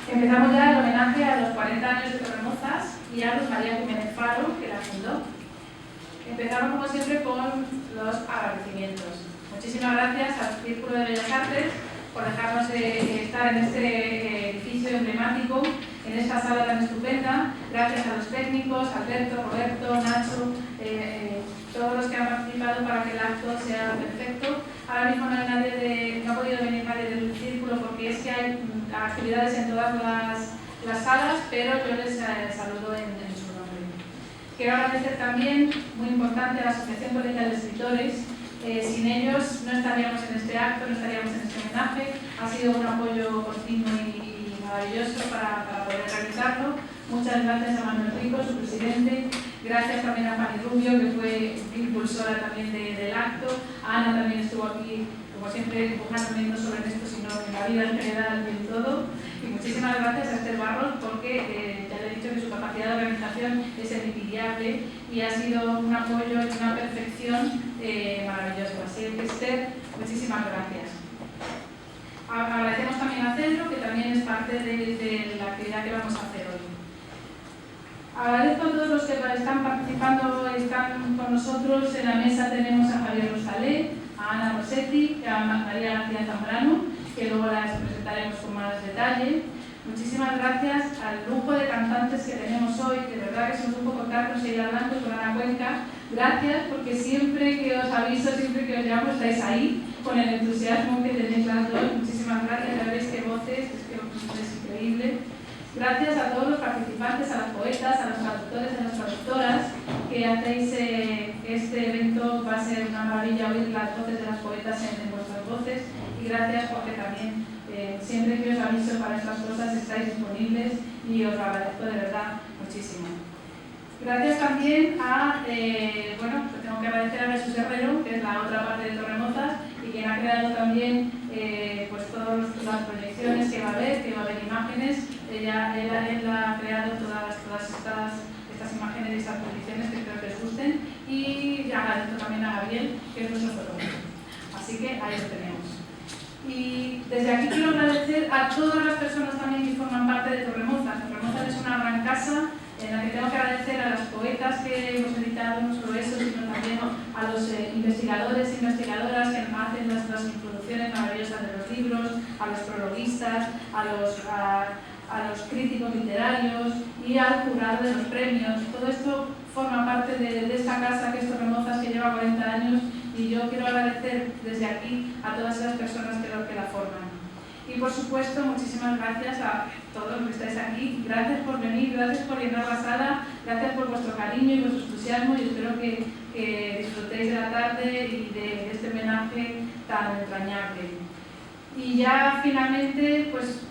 Empezamos ya el homenaje a los 40 años de Torremozas y a Luz María Jiménez Faro, que la fundó. Empezamos, como siempre, con los agradecimientos. Muchísimas gracias al Círculo de Bellas Artes por dejarnos estar en este edificio emblemático, en esta sala tan estupenda. Gracias a los técnicos, Alberto, Roberto, Nacho, todos los que han participado para que el acto sea perfecto. Ahora mismo no ha podido venir nadie del círculo porque es que hay actividades en todas las salas, pero yo les saludo en su nombre. Quiero agradecer también, muy importante, a la Asociación Colegial de Escritores. Sin ellos no estaríamos en este acto, no estaríamos en este homenaje. Ha sido un apoyo continuo y maravilloso para poder realizarlo. Muchas gracias a Manuel Rico, su presidente. Gracias también a Fanny Rubio, que fue impulsora también del acto. Ana también estuvo aquí, como siempre, empujándome no solo en esto, sino en la vida en general y en todo. Y muchísimas gracias a Esther Barros, porque ya le he dicho que su capacidad de organización es envidiable y ha sido un apoyo y una perfección maravilloso. Así que, Esther, muchísimas gracias. Agradecemos también a Centro, que también es parte de la actividad que vamos a hacer hoy. Agradezco a todos los que están participando, están con nosotros. En la mesa tenemos a Javier Rosalé, a Ana Rossetti, a María García Zambrano, que luego las presentaremos con más detalle. Muchísimas gracias al grupo de cantantes que tenemos hoy, de verdad que es un grupo con Carlos Seila Blanco, con Ana Cuenca. Gracias, porque siempre que os aviso, siempre que os llamo, estáis ahí, con el entusiasmo que tenéis las dos. Muchísimas gracias, ya veis qué voces, es increíble. Gracias a todos los participantes, a las poetas, a los traductores, a las traductoras, que hacéis este evento. Va a ser una maravilla oír las voces de las poetas en vuestras voces. Y gracias porque también, siempre que os aviso para estas cosas, estáis disponibles y os lo agradezco de verdad muchísimo. Gracias también a, tengo que agradecer a Jesús Herrero, que es la otra parte de Torremozas, y quien ha creado también todas las proyecciones que va a haber imágenes. Él ha creado todas estas imágenes y estas proyecciones que espero que les gusten. Y agradezco también a Gabriel, que es nuestro fotógrafo. Así que ahí lo tenemos. Y desde aquí quiero agradecer a todas las personas también que forman parte de Torremozas. Torremozas es una gran casa en la que tengo que agradecer a las poetas que hemos editado, no solo eso, sino también a los investigadores e investigadoras que hacen las introducciones maravillosas de los libros, a los prologuistas, a los críticos literarios y al jurado de los premios. Todo esto forma parte de esta casa que es Torremozas, que lleva 40 años, y yo quiero agradecer desde aquí a todas esas personas que la forman. Y por supuesto, muchísimas gracias a todos los que estáis aquí. Gracias por venir, gracias por llenar la sala, gracias por vuestro cariño y vuestro entusiasmo, y espero que disfrutéis de la tarde y de este homenaje tan entrañable. Y ya finalmente, pues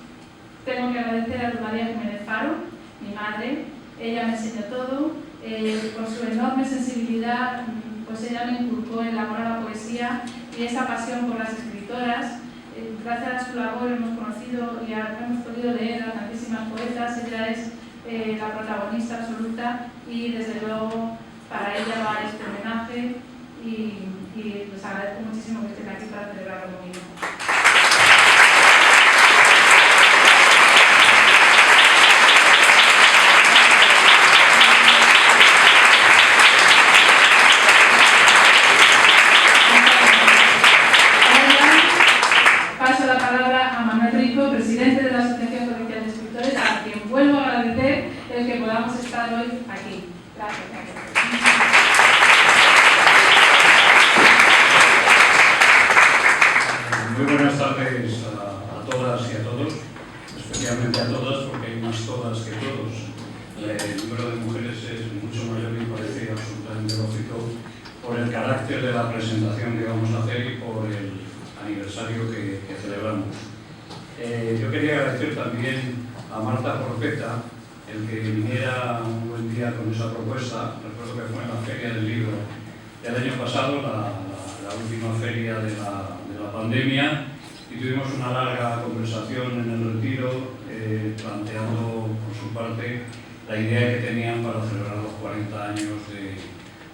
tengo que agradecer a Luz María Jiménez Faro, mi madre. Ella me enseñó todo, por su enorme sensibilidad, pues ella me inculcó el amor a la poesía y esa pasión por las escritoras. Gracias a su labor hemos conocido y hemos podido leer a tantísimas poetas. Ella es la protagonista absoluta y desde luego para ella va este homenaje y les agradezco muchísimo que estén aquí para celebrarlo conmigo. Paso la palabra a Manuel Rico, presidente de la Asociación Colegial de Escritores, a quien vuelvo a agradecer el que podamos estar hoy aquí. Gracias. Muy buenas tardes a todas y a todos, especialmente a todas, porque hay más todas que todos. El número de mujeres es mucho mayor y parece absolutamente lógico por el carácter de la presentación que vamos a hacer y por el aniversario que celebramos. Yo quería agradecer también a Marta Porpeta el que viniera un buen día con esa propuesta. Recuerdo que fue en la Feria del Libro del año pasado, la última feria de la pandemia, y tuvimos una larga conversación en el retiro planteando por su parte la idea que tenían para celebrar los 40 años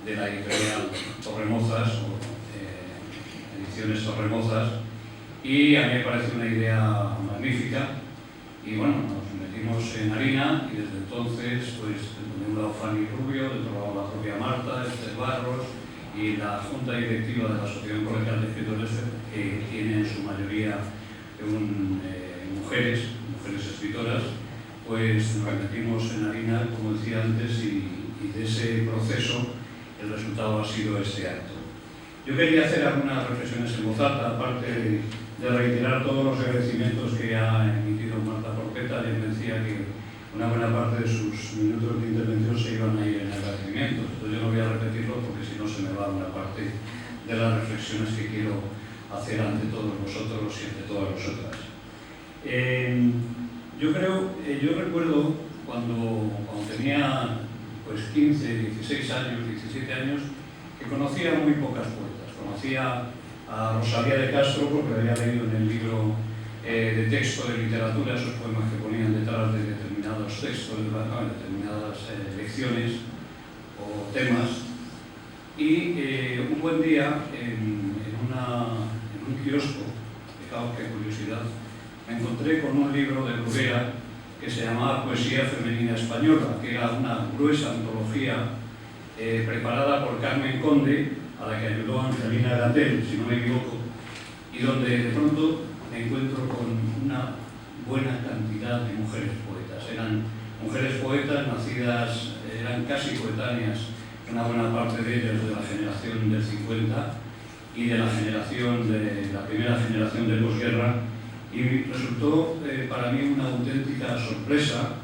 de la editorial Torremozas, o Ediciones Torremozas, y a mí me parece una idea magnífica, y bueno, nos conocimos en Harina y desde entonces, pues, de un lado Fanny Rubio, de otro lado la propia Marta, Esther Barros y la Junta Directiva de la Asociación Colegial de Escritores, que tiene en su mayoría mujeres escritoras, pues nos repetimos en Harina, como decía antes, y de ese proceso el resultado ha sido este acto. Yo quería hacer algunas reflexiones en voz alta, aparte de reiterar todos los agradecimientos que ha emitido Marta Porpeta. Ya decía que una buena parte de sus minutos de intervención se iban a ir en agradecimientos. Entonces yo no voy a repetirlo porque si no se me va una parte de las reflexiones que quiero hacer ante todos vosotros y ante todas vosotras. Yo recuerdo cuando tenía pues 15, 16 años, 17 años, que conocía muy pocas poetas. Conocía a Rosalía de Castro porque había leído en el libro de texto de literatura esos poemas que ponían detrás de determinados textos, de determinadas lecciones o temas. Y un buen día en un kiosco, fijaos qué curiosidad, me encontré con un libro de Bruguera que se llamaba Poesía Femenina Española, que era una gruesa antología preparada por Carmen Conde, a la que ayudó Angelina Gatel, si no me equivoco, y donde de pronto me encuentro con una buena cantidad de mujeres poetas. Eran mujeres poetas nacidas, eran casi coetáneas, una buena parte de ellas de la generación del 50 y de la primera generación de posguerra, y resultó para mí una auténtica sorpresa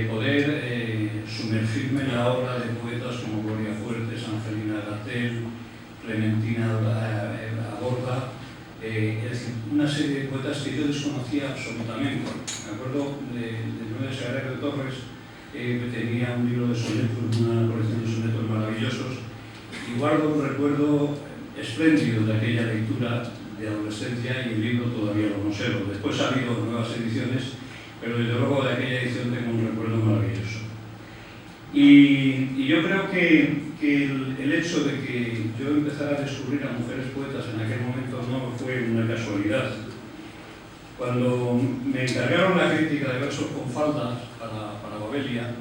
poder sumergirme en la obra de poetas como Gloria Fuertes, Angelina Gatel, Clementina Aborda, es decir, una serie de poetas que yo desconocía absolutamente. Me acuerdo de Nueve Sagrario de Torres, que tenía un libro de sonetos, una colección de sonetos maravillosos, y guardo un recuerdo espléndido de aquella lectura de adolescencia, y el libro todavía lo conservo. Después ha habido nuevas ediciones, pero desde luego de aquella edición tengo un recuerdo maravilloso. Y yo creo que el hecho de que yo empezara a descubrir a mujeres poetas en aquel momento no fue una casualidad. Cuando me encargaron la crítica de versos con faldas para Babelia,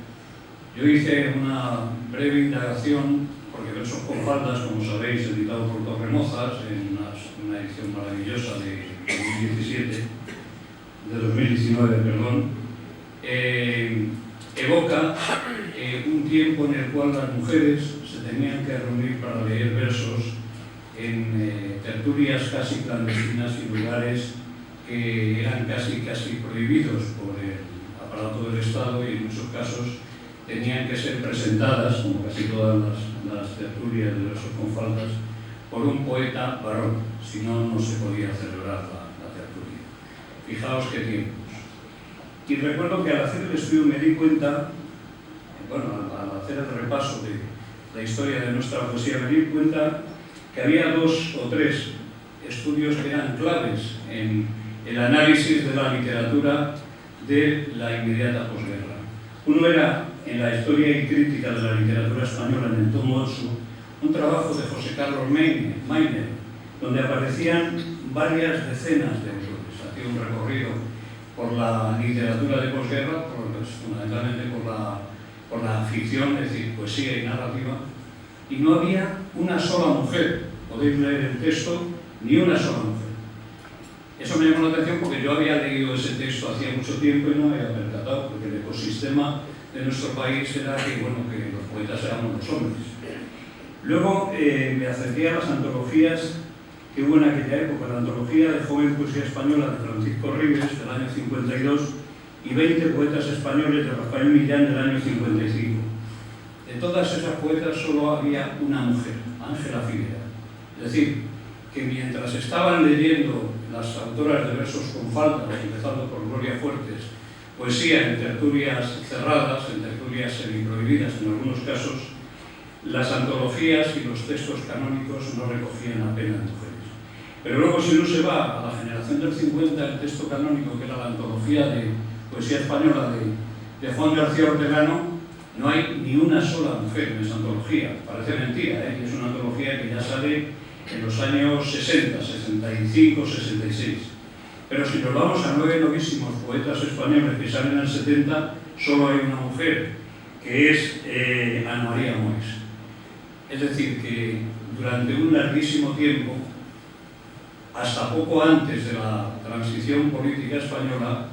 yo hice una breve indagación, porque Versos con faldas, como sabéis, editado por Torremozas, en una edición maravillosa de 2019, perdón, evoca un tiempo en el cual las mujeres se tenían que reunir para leer versos en tertulias casi clandestinas y lugares que eran casi prohibidos por el aparato del Estado, y en muchos casos tenían que ser presentadas, como casi todas las tertulias de versos con faldas, por un poeta varón, si no, no se podía celebrar la tertulia. Fijaos qué tiempos. Y recuerdo que al hacer el estudio me di cuenta, al hacer el repaso de la historia de nuestra poesía, me di cuenta que había 2 o 3 estudios que eran claves en el análisis de la literatura de la inmediata posguerra. Uno era en la historia y crítica de la literatura española, en el tomo 8, un trabajo de José Carlos Mayner, donde aparecían varias decenas de autores. Hacía un recorrido por la literatura de posguerra, fundamentalmente por la ficción, es decir, poesía y narrativa, y no había una sola mujer. Podéis leer el texto, ni una sola mujer. Eso me llamó la atención porque yo había leído ese texto hacía mucho tiempo y no me había percatado, porque el ecosistema de nuestro país era que los poetas éramos los hombres. Luego me acerqué a las antologías que hubo en aquella época, la antología de Joven Poesía Española de Francisco Ribes del año 52 y 20 poetas españoles de Rafael Millán del año 55. De todas esas poetas solo había una mujer, Ángela Figuera. Es decir, que mientras estaban leyendo las autoras de versos con faldas, empezando por Gloria Fuertes, poesía en tertulias cerradas, en tertulias semiprohibidas en algunos casos, las antologías y los textos canónicos no recogían apenas mujeres. Pero luego, si uno se va a la generación del 50, el texto canónico, que era la antología de poesía española de Juan García Ortegano, no hay ni una sola mujer en esa antología. Parece mentira, ¿eh? Es una antología que ya sale en los años 60, 65, 66. Pero si nos vamos a 9 novísimos poetas españoles que salen en el 70, solo hay una mujer, que es Ana María Moix. Es decir, que durante un larguísimo tiempo, hasta poco antes de la transición política española,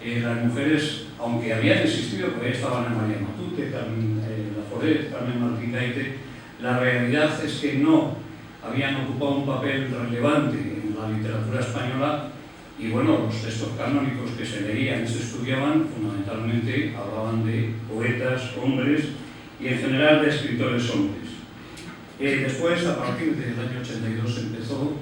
las mujeres, aunque habían existido, porque ahí estaban Ana María Matute, Carmen Laforet, Carmen Martín Gaite, la realidad es que no habían ocupado un papel relevante en la literatura española. Y bueno, los textos canónicos que se leían y se estudiaban fundamentalmente hablaban de poetas, hombres y en general de escritores hombres. Después, a partir del año 82, empezó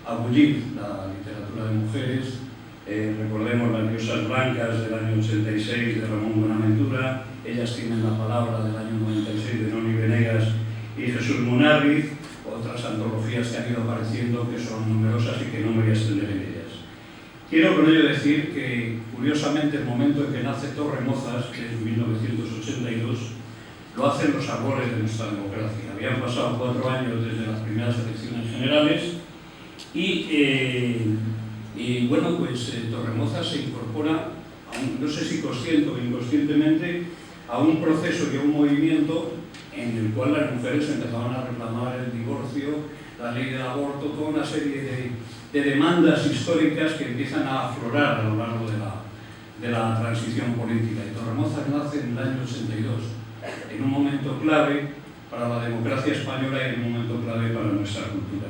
a bullir la literatura de mujeres. Recordemos Las diosas blancas del año 86 de Ramón Buenaventura, Ellas tienen la palabra del año 96 de Noni Venegas y Jesús Munárriz, otras antologías que han ido apareciendo que son numerosas y que no me voy a extender en ellas. Quiero con ello decir que, curiosamente, el momento en que nace Torremozas, que es 1982, lo hacen los albores de nuestra democracia. Habían pasado 4 años desde las primeras elecciones generales y bueno, pues Torremozas se incorpora, no sé si consciente o inconscientemente, a un proceso y a un movimiento en el cual las mujeres empezaban a reclamar el divorcio, la ley del aborto, toda una serie de demandas históricas que empiezan a aflorar a lo largo de la transición política. Y Torremozas nace en el año 82, en un momento clave para la democracia española y en un momento clave para nuestra cultura.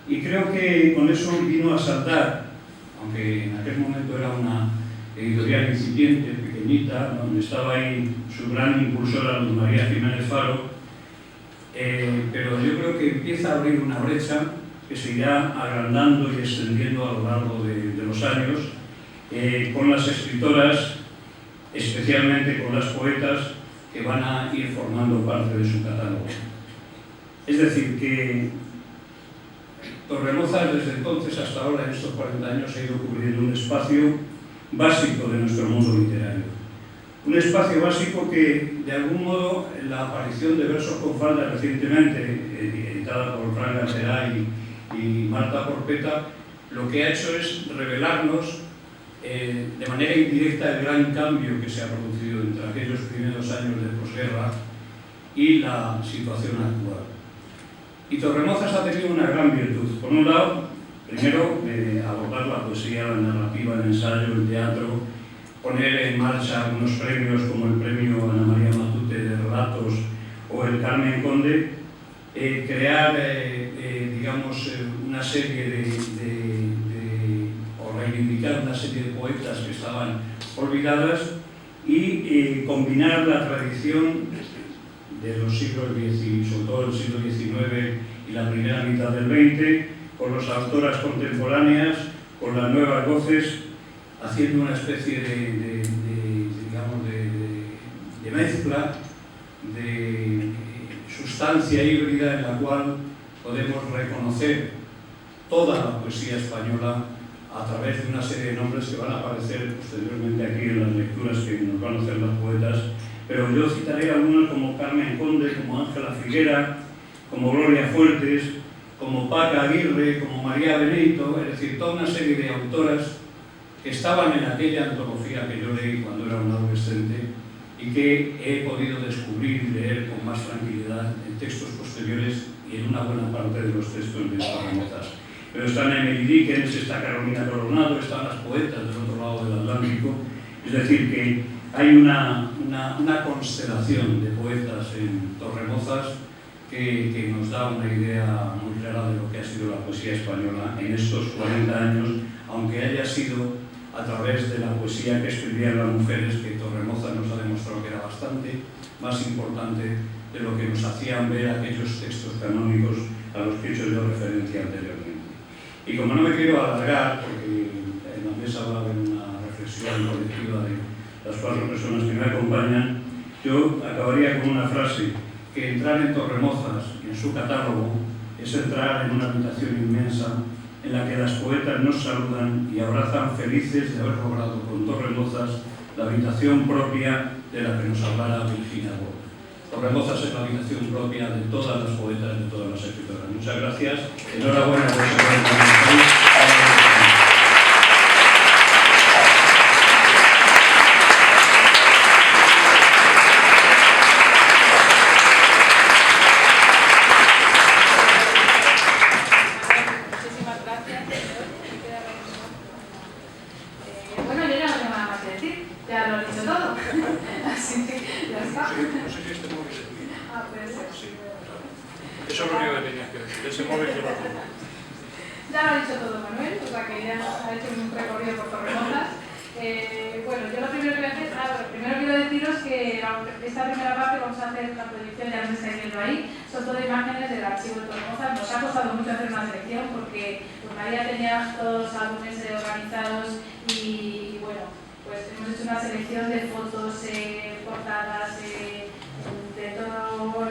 Y creo que con eso vino a saltar, aunque en aquel momento era una editorial incipiente, pequeñita, donde estaba ahí su gran impulsora, Luz María Jiménez Faro, pero yo creo que empieza a abrir una brecha que se irá agrandando y extendiendo a lo largo de los años, con las escritoras, especialmente con las poetas, que van a ir formando parte de su catálogo. Es decir, que Torremozas desde entonces hasta ahora, en estos 40 años, ha ido cubriendo un espacio básico de nuestro mundo literario. Un espacio básico que, de algún modo, la aparición de Versos con falda recientemente, editada por Fran Gaceray y Marta Porpeta, lo que ha hecho es revelarnos de manera indirecta el gran cambio que se ha producido entre aquellos primeros años de posguerra y la situación actual. Y Torremozas ha tenido una gran virtud. Por un lado, primero, abordar la poesía, la narrativa, el ensayo, el teatro, poner en marcha algunos premios como el premio Ana María Matute de Relatos o el Carmen Conde, crear, digamos, una serie o reivindicar una serie de poetas que estaban olvidadas y combinar la tradición de los siglos XIX, sobre todo el siglo XIX y la primera mitad del XX, con las autoras contemporáneas, con las nuevas voces, haciendo una especie de mezcla, de sustancia híbrida en la cual podemos reconocer toda la poesía española a través de una serie de nombres que van a aparecer posteriormente aquí en las lecturas que nos van a hacer las poetas. Pero yo citaré algunas como Carmen Conde, como Ángela Figuera, como Gloria Fuertes, como Paca Aguirre, como María Benito, es decir, toda una serie de autoras que estaban en aquella antología que yo leí cuando era un adolescente y que he podido descubrir y leer con más tranquilidad en textos posteriores y en una buena parte de los textos de Torremozas. Pero están Emily Dickens, está Carolina Coronado, están las poetas del otro lado del Atlántico, es decir, que hay una constelación de poetas en Torremozas que nos da una idea muy clara de lo que ha sido la poesía española en estos 40 años, aunque haya sido a través de la poesía que escribían las mujeres, que Torremozas nos ha demostrado que era bastante más importante de lo que nos hacían ver aquellos textos canónicos a los que he hecho yo referencia anteriormente. Y como no me quiero alargar, porque en la mesa va a haber una reflexión colectiva de las 4 personas que me acompañan, yo acabaría con una frase: que entrar en Torremozas y en su catálogo es entrar en una habitación inmensa en la que las poetas nos saludan y abrazan felices de haber logrado con Torremozas la habitación propia de la que nos hablara Virginia Woolf. Torremozas es la habitación propia de todas las poetas, de todas las escritoras. Muchas gracias. Enhorabuena por ser Eso es lo único que tenías que decir. Ese móvil yo lo tengo. Ya lo ha dicho todo Manuel, o sea que ya ha hecho un recorrido por Torremozas. Bueno, yo lo primero que voy a hacer, primero quiero deciros que esta primera parte vamos a hacer una proyección, ya nos estáis viendo ahí, son todo imágenes del archivo de Torremozas. Nos ha costado mucho hacer una selección porque pues, María tenía todos los álbumes organizados y bueno, pues hemos hecho una selección de fotos, portadas, de todo,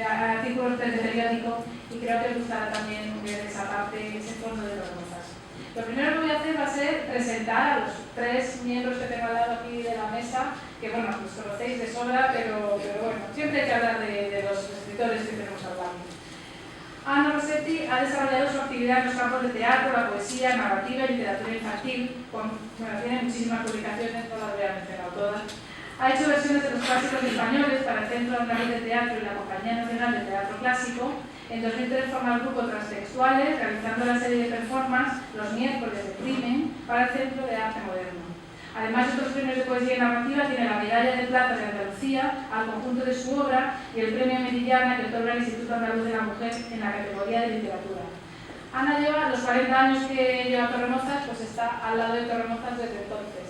artículos de periódico y creo que os gustará también ver esa parte, ese fondo de Torremozas. Lo primero que voy a hacer va a ser presentar a los tres miembros que tengo al lado aquí de la mesa, que bueno, los conocéis de sobra, pero bueno, siempre hay que hablar de los escritores que tenemos al lado. Anna Rossetti ha desarrollado su actividad en los campos de teatro, la poesía, narrativa y literatura infantil. Tiene muchísimas publicaciones, no las voy a mencionar todas. Ha hecho versiones de los clásicos españoles para el Centro Andaluz de Teatro y la Compañía Nacional de Teatro Clásico. En 2003 forma el grupo Transtextuales, realizando la serie de performance Los miércoles de crimen para el Centro de Arte Moderno. Además de otros premios de poesía y narrativa, tiene la Medalla de Plata de Andalucía al conjunto de su obra y el Premio Medillana que otorga el Instituto Andaluz de la Mujer en la categoría de literatura. Ana lleva los 40 años que lleva Torremozas, pues está al lado de Torremozas desde entonces.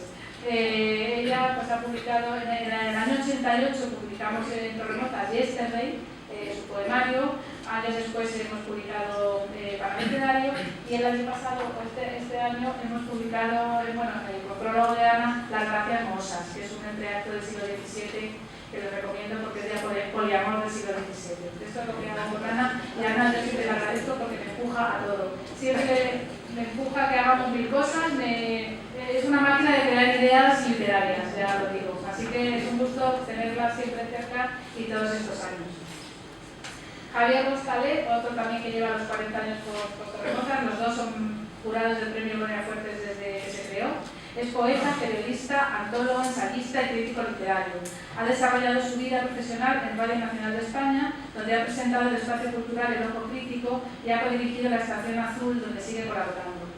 Ella pues, ha publicado, en el año 88 publicamos en Torremozas Yesterday, su poemario. Años después hemos publicado para literario y el año pasado, este año, hemos publicado, bueno, el prólogo de Ana, Las Gracias Mosas, que es un entreacto del siglo XVII que les recomiendo porque es de poliamor del siglo XVII. Esto es lo que hago con Ana y a Ana yo siempre le agradezco porque me empuja a todo. Siempre me empuja a que hagamos mil cosas, es una máquina de crear ideas literarias, ya lo digo. Así que es un gusto tenerla siempre cerca y todos estos años. Javier Rostalé, otro también que lleva los 40 años por Torremozas, los dos son jurados del Premio Gloria Fuertes desde que se creó. Es poeta, periodista, antólogo, ensayista y crítico literario. Ha desarrollado su vida profesional en Radio Nacional de España, donde ha presentado el espacio cultural El Ojo Crítico y ha codirigido La Estación Azul, donde sigue colaborando.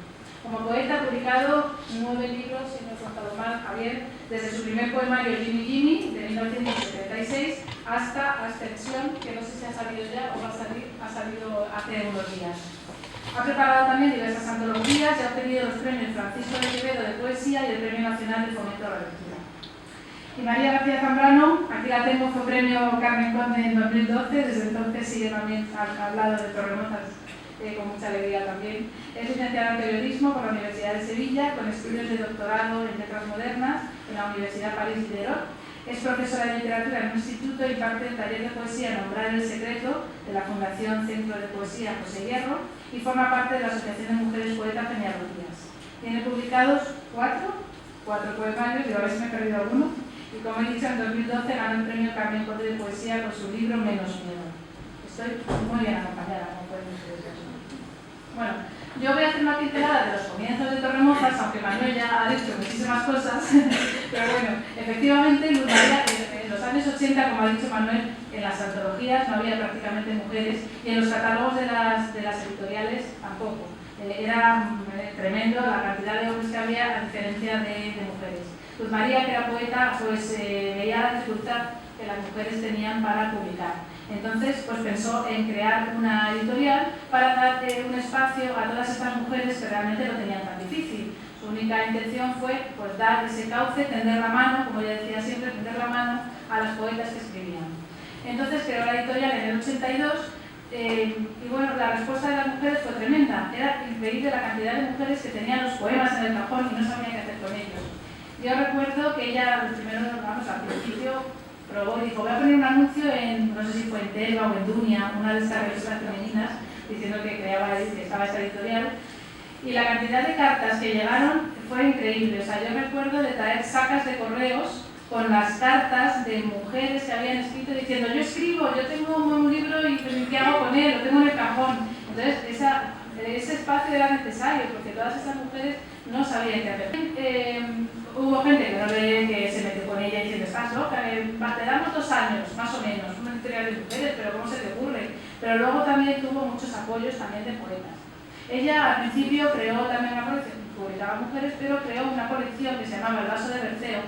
Como poeta ha publicado 9 libros, si no he contado mal, Javier, desde su primer poemario Jimmy Jimmy, de 1976, hasta Ascensión, que no sé si ha salido ya o va a salir, ha salido hace unos días. Ha preparado también diversas antologías y ha obtenido los premios Francisco de Quevedo de Poesía y el Premio Nacional de Fomento a la Lectura. Y María García Zambrano, aquí la tengo, fue premio Carmen Conde en 2012, desde entonces sigue también al lado de Torremozas. Con mucha alegría también. Es licenciada en Periodismo por la Universidad de Sevilla, con estudios de doctorado en Letras Modernas en la Universidad París Diderot. Es profesora de literatura en un instituto y parte del taller de poesía Nombrar el Secreto de la Fundación Centro de Poesía José Hierro y forma parte de la Asociación de Mujeres Poetas Genealogías. Tiene publicados cuatro poemarios, y a ver si me he perdido alguno. Y como he dicho, en 2012 ganó el premio Carmen Conde de Poesía con su libro Menos Miedo. Estoy muy bien acompañada, como pueden ustedes ver. Bueno, yo voy a hacer una pincelada de los comienzos de Torremozas, aunque Manuel ya ha dicho muchísimas cosas, pero bueno, efectivamente Luz María, en los años 80, como ha dicho Manuel, en las antologías no había prácticamente mujeres y en los catálogos de las editoriales tampoco. Era tremendo la cantidad de hombres que había a diferencia de mujeres. Luz María, que era poeta, pues veía la dificultad que las mujeres tenían para publicar. Entonces, pues pensó en crear una editorial para dar un espacio a todas estas mujeres que realmente lo tenían tan difícil. Su única intención fue pues, dar ese cauce, tender la mano, como ella decía siempre, tender la mano a las poetas que escribían. Entonces creó la editorial en el 82 y bueno, la respuesta de las mujeres fue tremenda. Era increíble la cantidad de mujeres que tenían los poemas en el cajón y no sabían qué hacer con ellos. Yo recuerdo que ella, primero, al principio, probó y dijo, voy a poner un anuncio en, no sé si fue en Telva o en Dunia, una de estas revistas femeninas, diciendo que estaba esta editorial. Y la cantidad de cartas que llegaron fue increíble. O sea, yo recuerdo de traer sacas de correos con las cartas de mujeres que habían escrito diciendo, yo escribo, yo tengo un libro y ¿qué hago con él? Lo tengo en el cajón. Entonces, ese espacio era necesario porque todas esas mujeres no sabían qué hacer. Hubo gente que se metió con ella diciendo, estás loca, te damos 2 años, más o menos, una editorial de mujeres, pero ¿cómo se te ocurre? Pero luego también tuvo muchos apoyos también de poetas. Ella al principio creó también una colección, publicaba mujeres, pero creó una colección que se llamaba El Vaso de Berceo,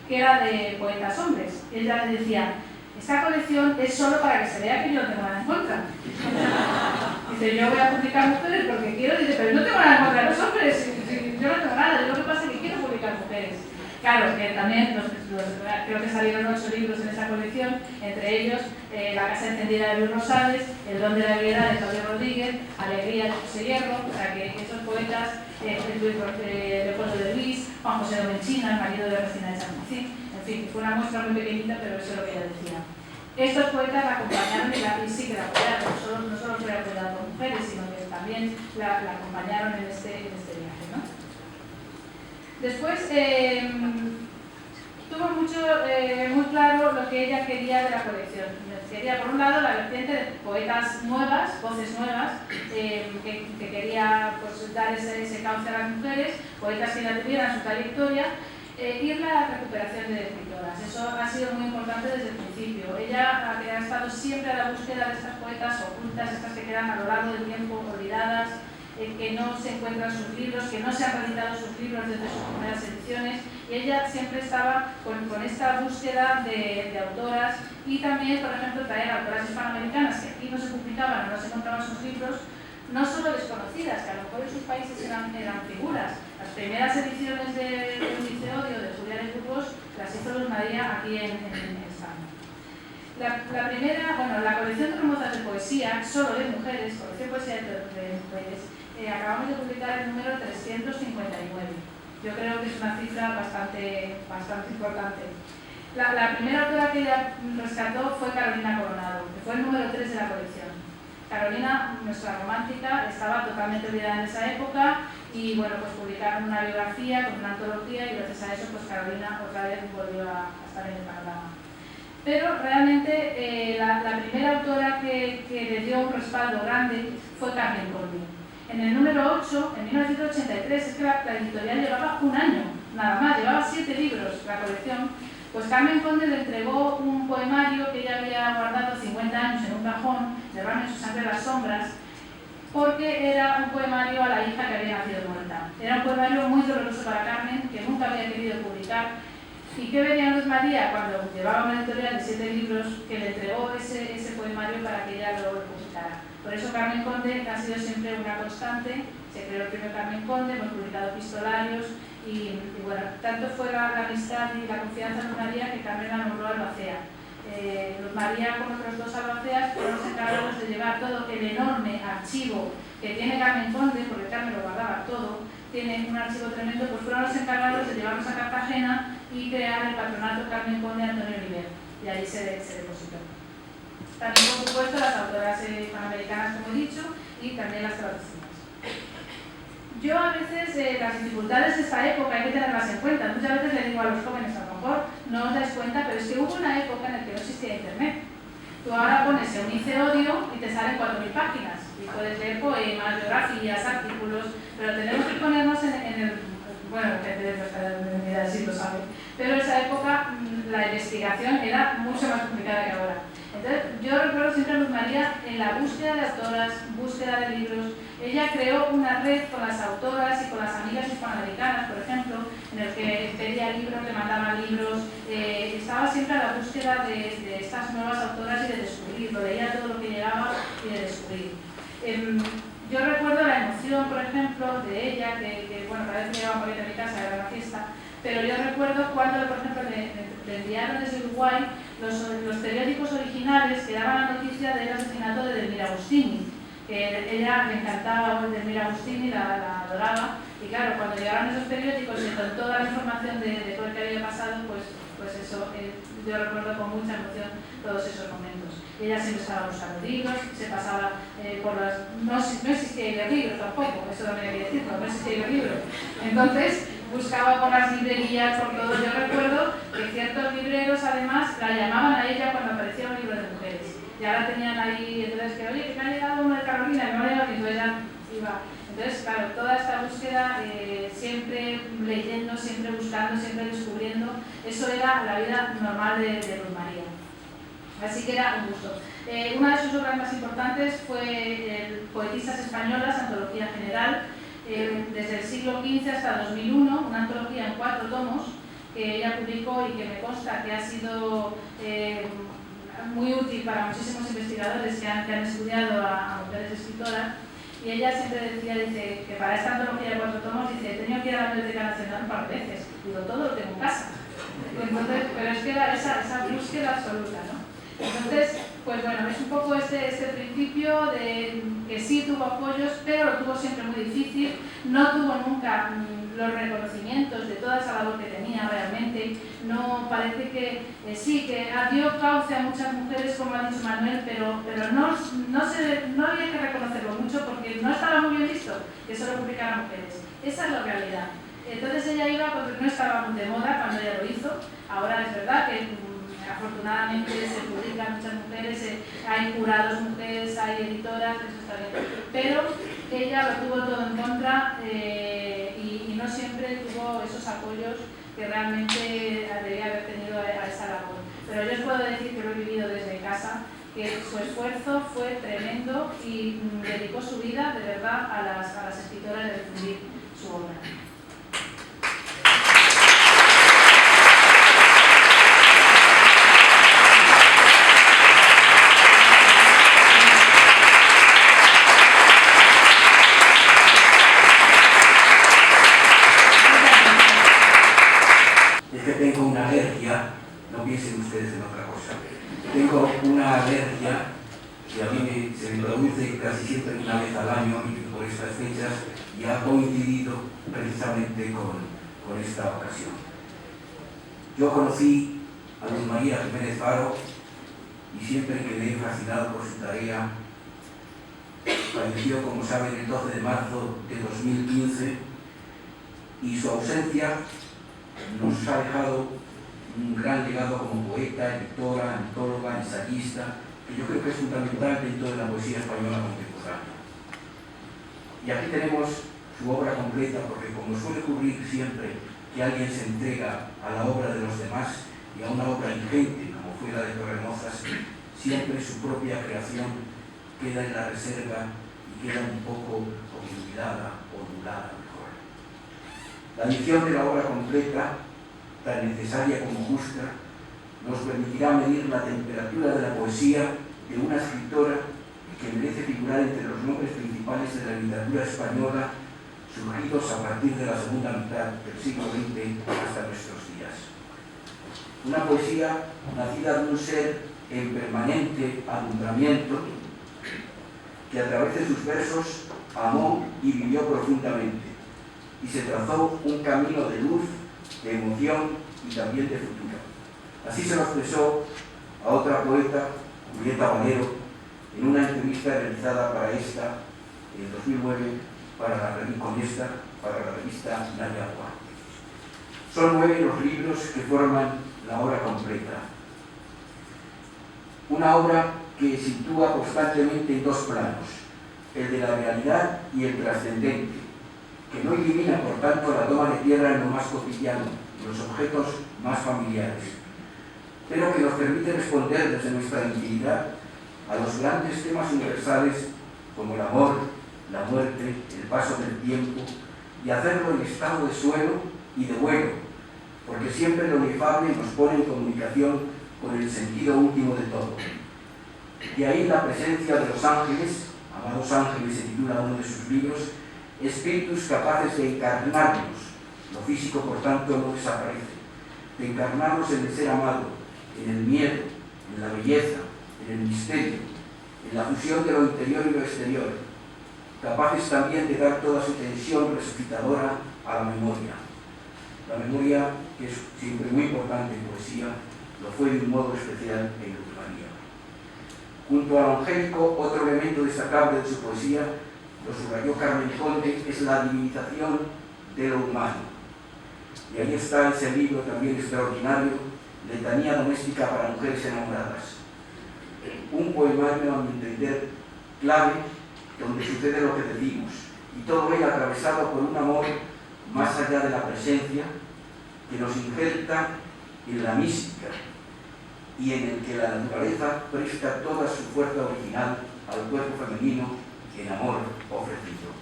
que era de poetas hombres. Ella decía, esta colección es solo para que se vea que yo no tengo nada en contra. Dice, yo voy a publicar mujeres porque quiero, dice, pero no tengo nada en contra de los hombres, yo no tengo nada, yo lo que pasa es que quiero publicar mujeres. Claro, que también creo que salieron 8 libros en esa colección, entre ellos La casa encendida de Luis Rosales, El don de la vida de Claudio Rodríguez, Alegría de José Hierro, o sea que esos poetas, Leopoldo de Luis, Juan José Domenchina, el marido de Regina de Champocín, en fin, fue una muestra muy pequeñita, pero eso es lo que ella decía. Estos poetas la acompañaron y sí que la apoyaron, no solo fue apoyada por mujeres, sino que también la acompañaron en este viaje, ¿no? Después, tuvo muy claro lo que ella quería de la colección. Quería, por un lado, la vertiente de poetas nuevas, voces nuevas, que quería pues, dar ese cauce a las mujeres, poetas que ya tuvieran su trayectoria, y la recuperación de escritoras. Eso ha sido muy importante desde el principio. Ella ha estado siempre a la búsqueda de estas poetas ocultas, estas que quedan a lo largo del tiempo olvidadas, que no se encuentran sus libros, que no se han reeditado sus libros desde sus primeras ediciones, y ella siempre estaba con esta búsqueda de autoras y también, por ejemplo, traer autoras hispanoamericanas que aquí no se publicaban o no se encontraban sus libros, no solo desconocidas, que a lo mejor en sus países eran figuras. Las primeras ediciones de Índice Odio de Julia de Burgos las hizo Luz María aquí en España. La primera, bueno, la colección de promozas de poesía, solo de mujeres, colección de poesía de mujeres, acabamos de publicar el número 359. Yo creo que es una cifra bastante importante. La primera autora que ella rescató fue Carolina Coronado, que fue el número 3 de la colección. Carolina, nuestra romántica, estaba totalmente olvidada en esa época y bueno, pues publicaron una biografía con una antología y gracias a eso pues Carolina otra vez volvió a estar en el panorama. Pero realmente la primera autora que le dio un respaldo grande fue Carmen Conde. En el número 8, en 1983, es que la editorial llevaba un año, nada más, llevaba 7 libros la colección, pues Carmen Conde le entregó un poemario que ella había guardado 50 años en un cajón, Derrame su sangre las sombras, porque era un poemario a la hija que había nacido muerta. Era un poemario muy doloroso para Carmen, que nunca había querido publicar. ¿Y qué venía Luz María cuando llevaba una editorial de 7 libros que le entregó ese poemario para que ella lo publicara? Por eso Carmen Conde ha sido siempre una constante. Se creó el premio Carmen Conde, hemos publicado epistolarios y bueno, tanto fue la amistad y la confianza en Luz María que Carmen la nombró albacea. Luz María con otros 2 albaceas fueron los encargados de llevar todo el enorme archivo que tiene Carmen Conde, porque Carmen lo guardaba todo, tiene un archivo tremendo, pues fueron los encargados de llevarlos a Cartagena y crear el patronato Carmen Conde Antonio Oliver, y ahí se depositó. También, por supuesto, las autoras panamericanas, como he dicho, y también las traducciones. Yo a veces las dificultades de esta época hay que tenerlas en cuenta. Muchas veces le digo a los jóvenes, a lo mejor no os dais cuenta, pero es que hubo una época en la que no existía internet. Tú ahora pones Eunice Odio y te salen 4.000 páginas y puedes leer poemas, biografías, artículos, pero tenemos que ponernos en el... Bueno, de nuestra edad sí lo sabe, pero en esa época la investigación era mucho más complicada que ahora. Entonces, yo recuerdo siempre a Luz María en la búsqueda de autoras, búsqueda de libros. Ella creó una red con las autoras y con las amigas hispanoamericanas, por ejemplo, en el que pedía libros, le mandaba libros, estaba siempre a la búsqueda de estas nuevas autoras y de descubrirlo, leía todo lo que llegaba y de descubrir. Yo recuerdo la emoción, por ejemplo, de ella, que bueno, cada vez que llegaba a mi casa era una fiesta, pero yo recuerdo cuando, por ejemplo, le enviaron desde Uruguay los periódicos originales que daban la noticia del asesinato de Delmira Agustini. Ella le encantaba Delmira Agustini, la adoraba, y claro, cuando llegaron esos periódicos y con toda la información de todo lo que había pasado, pues eso, yo recuerdo con mucha emoción todos esos momentos. Ella siempre estaba buscando libros, se pasaba por las... No existía libros tampoco, eso también hay que decirlo, no existía libros. Entonces, buscaba por las librerías, por todo. Yo recuerdo que ciertos libreros, además, la llamaban a ella cuando aparecía un libro de mujeres. Ya la tenían ahí, entonces, que oye, que me ha llegado uno de Carolina, que me ha llegado, y entonces ella iba. Entonces, claro, toda esta búsqueda, siempre leyendo, siempre buscando, siempre descubriendo, eso era la vida normal de Luz María. Así que era un gusto. Una de sus obras más importantes fue Poetisas Españolas, Antología General, desde el siglo XV hasta 2001, una antología en 4 tomos que ella publicó y que me consta que ha sido muy útil para muchísimos investigadores que han estudiado a mujeres escritoras, y ella siempre decía, dice, que para esta antología de 4 tomos, dice, he tenido que ir a la Biblioteca Nacional un par de veces, digo, todo lo tengo en casa. Entonces, pero es que era esa búsqueda absoluta, ¿no? Entonces, pues bueno, es un poco este principio de que sí tuvo apoyos, pero lo tuvo siempre muy difícil, no tuvo nunca los reconocimientos de toda esa labor que tenía realmente, no parece que sí, que dio cauce a muchas mujeres, como ha dicho Manuel, pero no había que reconocerlo mucho porque no estaba muy bien visto que solo publicaran mujeres. Esa es la realidad. Entonces ella iba porque no estaba muy de moda cuando ella lo hizo. Ahora es verdad que afortunadamente se publican muchas mujeres, hay jurados mujeres, hay editoras, eso está bien. Pero ella lo tuvo todo en contra y no siempre tuvo esos apoyos que realmente debía haber tenido a esa labor. Pero yo os puedo decir que lo he vivido desde casa, que su esfuerzo fue tremendo y dedicó su vida de verdad a las escritoras de difundir su obra. Tengo una alergia, no piensen ustedes en otra cosa, tengo una alergia que a mí se me produce casi siempre una vez al año y por estas fechas y ha coincidido precisamente con esta ocasión. Yo conocí a Luz María Jiménez Faro y siempre quedé fascinado por su tarea. Falleció, como saben, el 12 de marzo de 2015 y su ausencia nos ha dejado un gran legado como poeta, editora, antóloga, ensayista, que yo creo que es fundamental dentro de la poesía española contemporánea. Y aquí tenemos su obra completa, porque como suele ocurrir siempre que alguien se entrega a la obra de los demás y a una obra ingente como fue la de Torremozas, siempre su propia creación queda en la reserva y queda un poco olvidada o anulada. La edición de la obra completa, tan necesaria como justa, nos permitirá medir la temperatura de la poesía de una escritora que merece figurar entre los nombres principales de la literatura española surgidos a partir de la segunda mitad del siglo XX hasta nuestros días. Una poesía nacida de un ser en permanente alumbramiento que a través de sus versos amó y vivió profundamente y se trazó un camino de luz, de emoción y también de futuro. Así se lo expresó a otra poeta, Julieta Valero, en una entrevista realizada para esta, en 2009, para la revista Nayagua. Son 9 los libros que forman la obra completa. Una obra que sitúa constantemente en 2 planos, el de la realidad y el trascendente, que no elimina, por tanto, la toma de tierra en lo más cotidiano, en los objetos más familiares, pero que nos permite responder desde nuestra intimidad a los grandes temas universales como el amor, la muerte, el paso del tiempo, y hacerlo en estado de suelo y de vuelo, porque siempre lo inefable nos pone en comunicación con el sentido último de todo. De ahí la presencia de los ángeles, amados ángeles se titula uno de sus libros, espíritus capaces de encarnarnos, lo físico por tanto no desaparece, de encarnarnos en el ser amado, en el miedo, en la belleza, en el misterio, en la fusión de lo interior y lo exterior, capaces también de dar toda su tensión resucitadora a la memoria. La memoria, que es siempre muy importante en poesía, lo fue de un modo especial en Luz María. Junto a lo angélico, otro elemento destacable de su poesía, lo subrayó Carmen Conde, es la divinización de lo humano. Y ahí está ese libro también extraordinario, Letanía doméstica para mujeres enamoradas. Un poemario, a mi entender, clave, donde sucede lo que decimos, y todo ello atravesado por un amor más allá de la presencia, que nos injerta en la mística, y en el que la naturaleza presta toda su fuerza original al cuerpo femenino en amor ofrecido.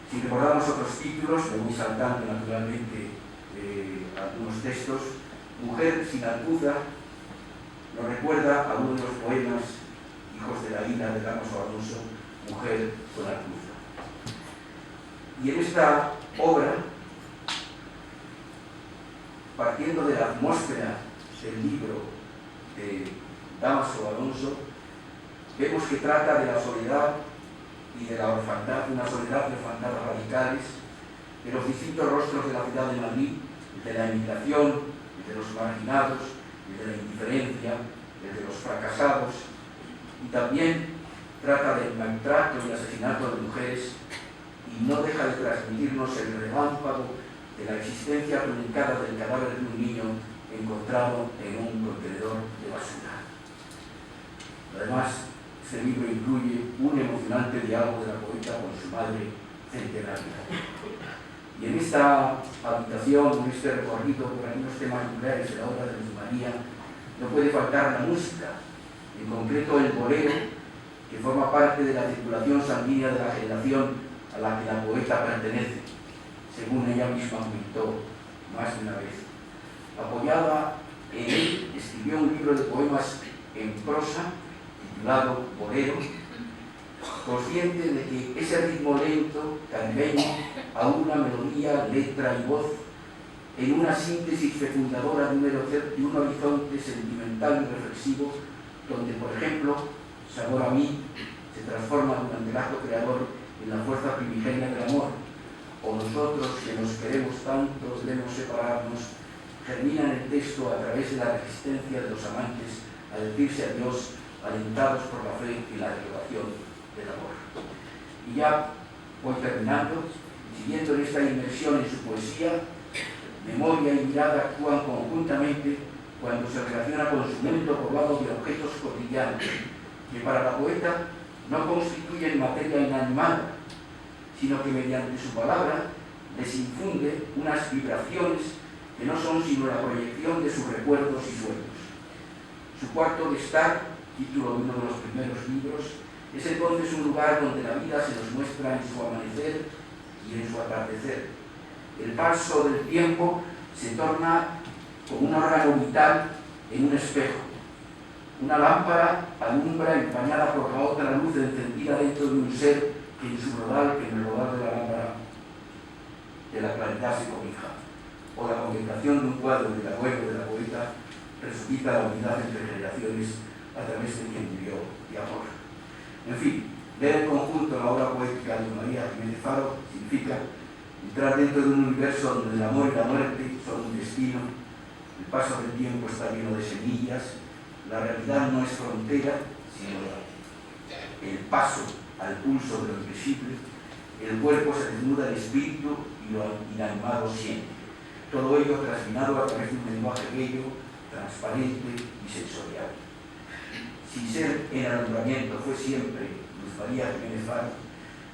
Si recordamos otros títulos, me voy saltando naturalmente algunos textos, Mujer sin alcuza, recuerda a uno de los poemas, Hijos de la Ira, de Dámaso Alonso, Mujer con la cruz. Y en esta obra, partiendo de la atmósfera del libro de Dámaso Alonso, vemos que trata de la soledad y de la orfandad, una soledad de orfandad radicales, de los distintos rostros de la ciudad de Madrid, de la emigración, de los marginados, de la indiferencia, de los fracasados, y también trata del maltrato y asesinato de mujeres, y no deja de transmitirnos el relámpago de la existencia truncada del cadáver de un niño encontrado en un contenedor de basura. Además, este libro incluye un emocionante diálogo de la poeta con su madre centenaria. Y en esta habitación, en este recorrido por algunos temas nucleares de la obra de Luz María, no puede faltar la música, en concreto el bolero, que forma parte de la circulación sanguínea de la generación a la que la poeta pertenece, según ella misma comentó más de una vez. Apoyada en él, escribió un libro de poemas en prosa, titulado Bolero, consciente de que ese ritmo lento, caribeño, aúna melodía, letra y voz, en una síntesis fecundadora de un horizonte sentimental y reflexivo, donde, por ejemplo, Sabor a mí se transforma durante el acto creador en la fuerza primigenia del amor, o nosotros que nos queremos tanto debemos separarnos, germina en el texto a través de la resistencia de los amantes a decirse adiós, alentados por la fe y la renovación del amor. Y ya voy terminando, siguiendo en esta inmersión en su poesía, memoria y mirada actúan conjuntamente cuando se relaciona con su mundo poblado de objetos cotidianos, que para la poeta no constituyen materia inanimada, sino que mediante su palabra les infunde unas vibraciones que no son sino la proyección de sus recuerdos y sueños. Su cuarto de estar, título de uno de los primeros libros, es entonces un lugar donde la vida se nos muestra en su amanecer y en su atardecer. El paso del tiempo se torna como un órgano vital en un espejo. Una lámpara alumbra empañada por la otra luz encendida dentro de un ser que en el rodal de la lámpara de la claridad se cobija. O la contemplación de un cuadro del abuelo de la poeta resucita la unidad entre generaciones a través de quien vivió de amor. En fin, ver en conjunto la obra poética de María Jiménez Faro significa entrar dentro de un universo donde el amor y la muerte son un destino, el paso del tiempo está lleno de semillas, la realidad no es frontera, sino el paso al pulso de lo invisible, el cuerpo se desnuda del espíritu y lo inanimado siente. Todo ello transminado a través de un lenguaje bello, transparente y sensorial. Si ser en alumbramiento fue siempre Luz María Jiménez Faro,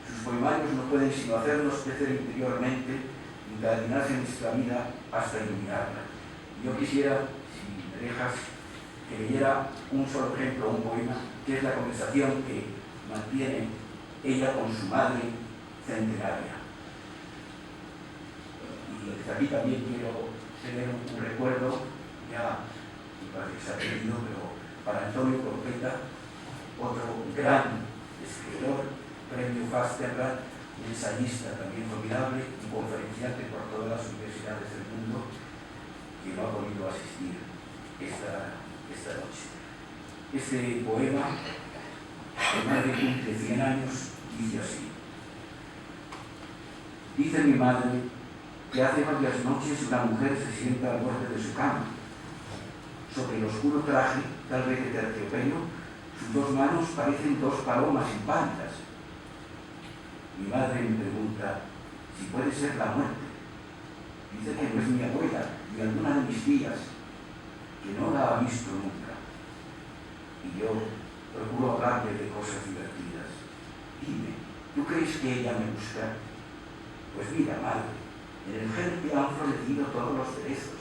sus poemarios no pueden sino hacernos crecer interiormente, encadenarse en nuestra vida hasta iluminarla. Yo quisiera, si me dejas, que leyera un solo ejemplo, un poema, que es la conversación que mantiene ella con su madre centenaria. Y desde aquí también quiero tener un recuerdo, ya me parece que se ha perdido, pero para Antonio Corpeta, otro gran escritor, premio Fasterland, un ensayista también formidable, un conferenciante por todas las universidades del mundo, que no ha podido asistir esta noche. Este poema, que madre cumple 100 años, dice así. Dice mi madre que hace varias noches una mujer se sienta al borde de su cama. Sobre el oscuro traje, tal vez de terciopelo, sus dos manos parecen dos palomas impávidas. Mi madre me pregunta si puede ser la muerte. Dice que no es mi abuela ni alguna de mis tías, que no la ha visto nunca. Y yo procuro hablarle de cosas divertidas. Dime, ¿tú crees que ella me busca? Pues mira, madre, en el germen han florecido todos los cerezos,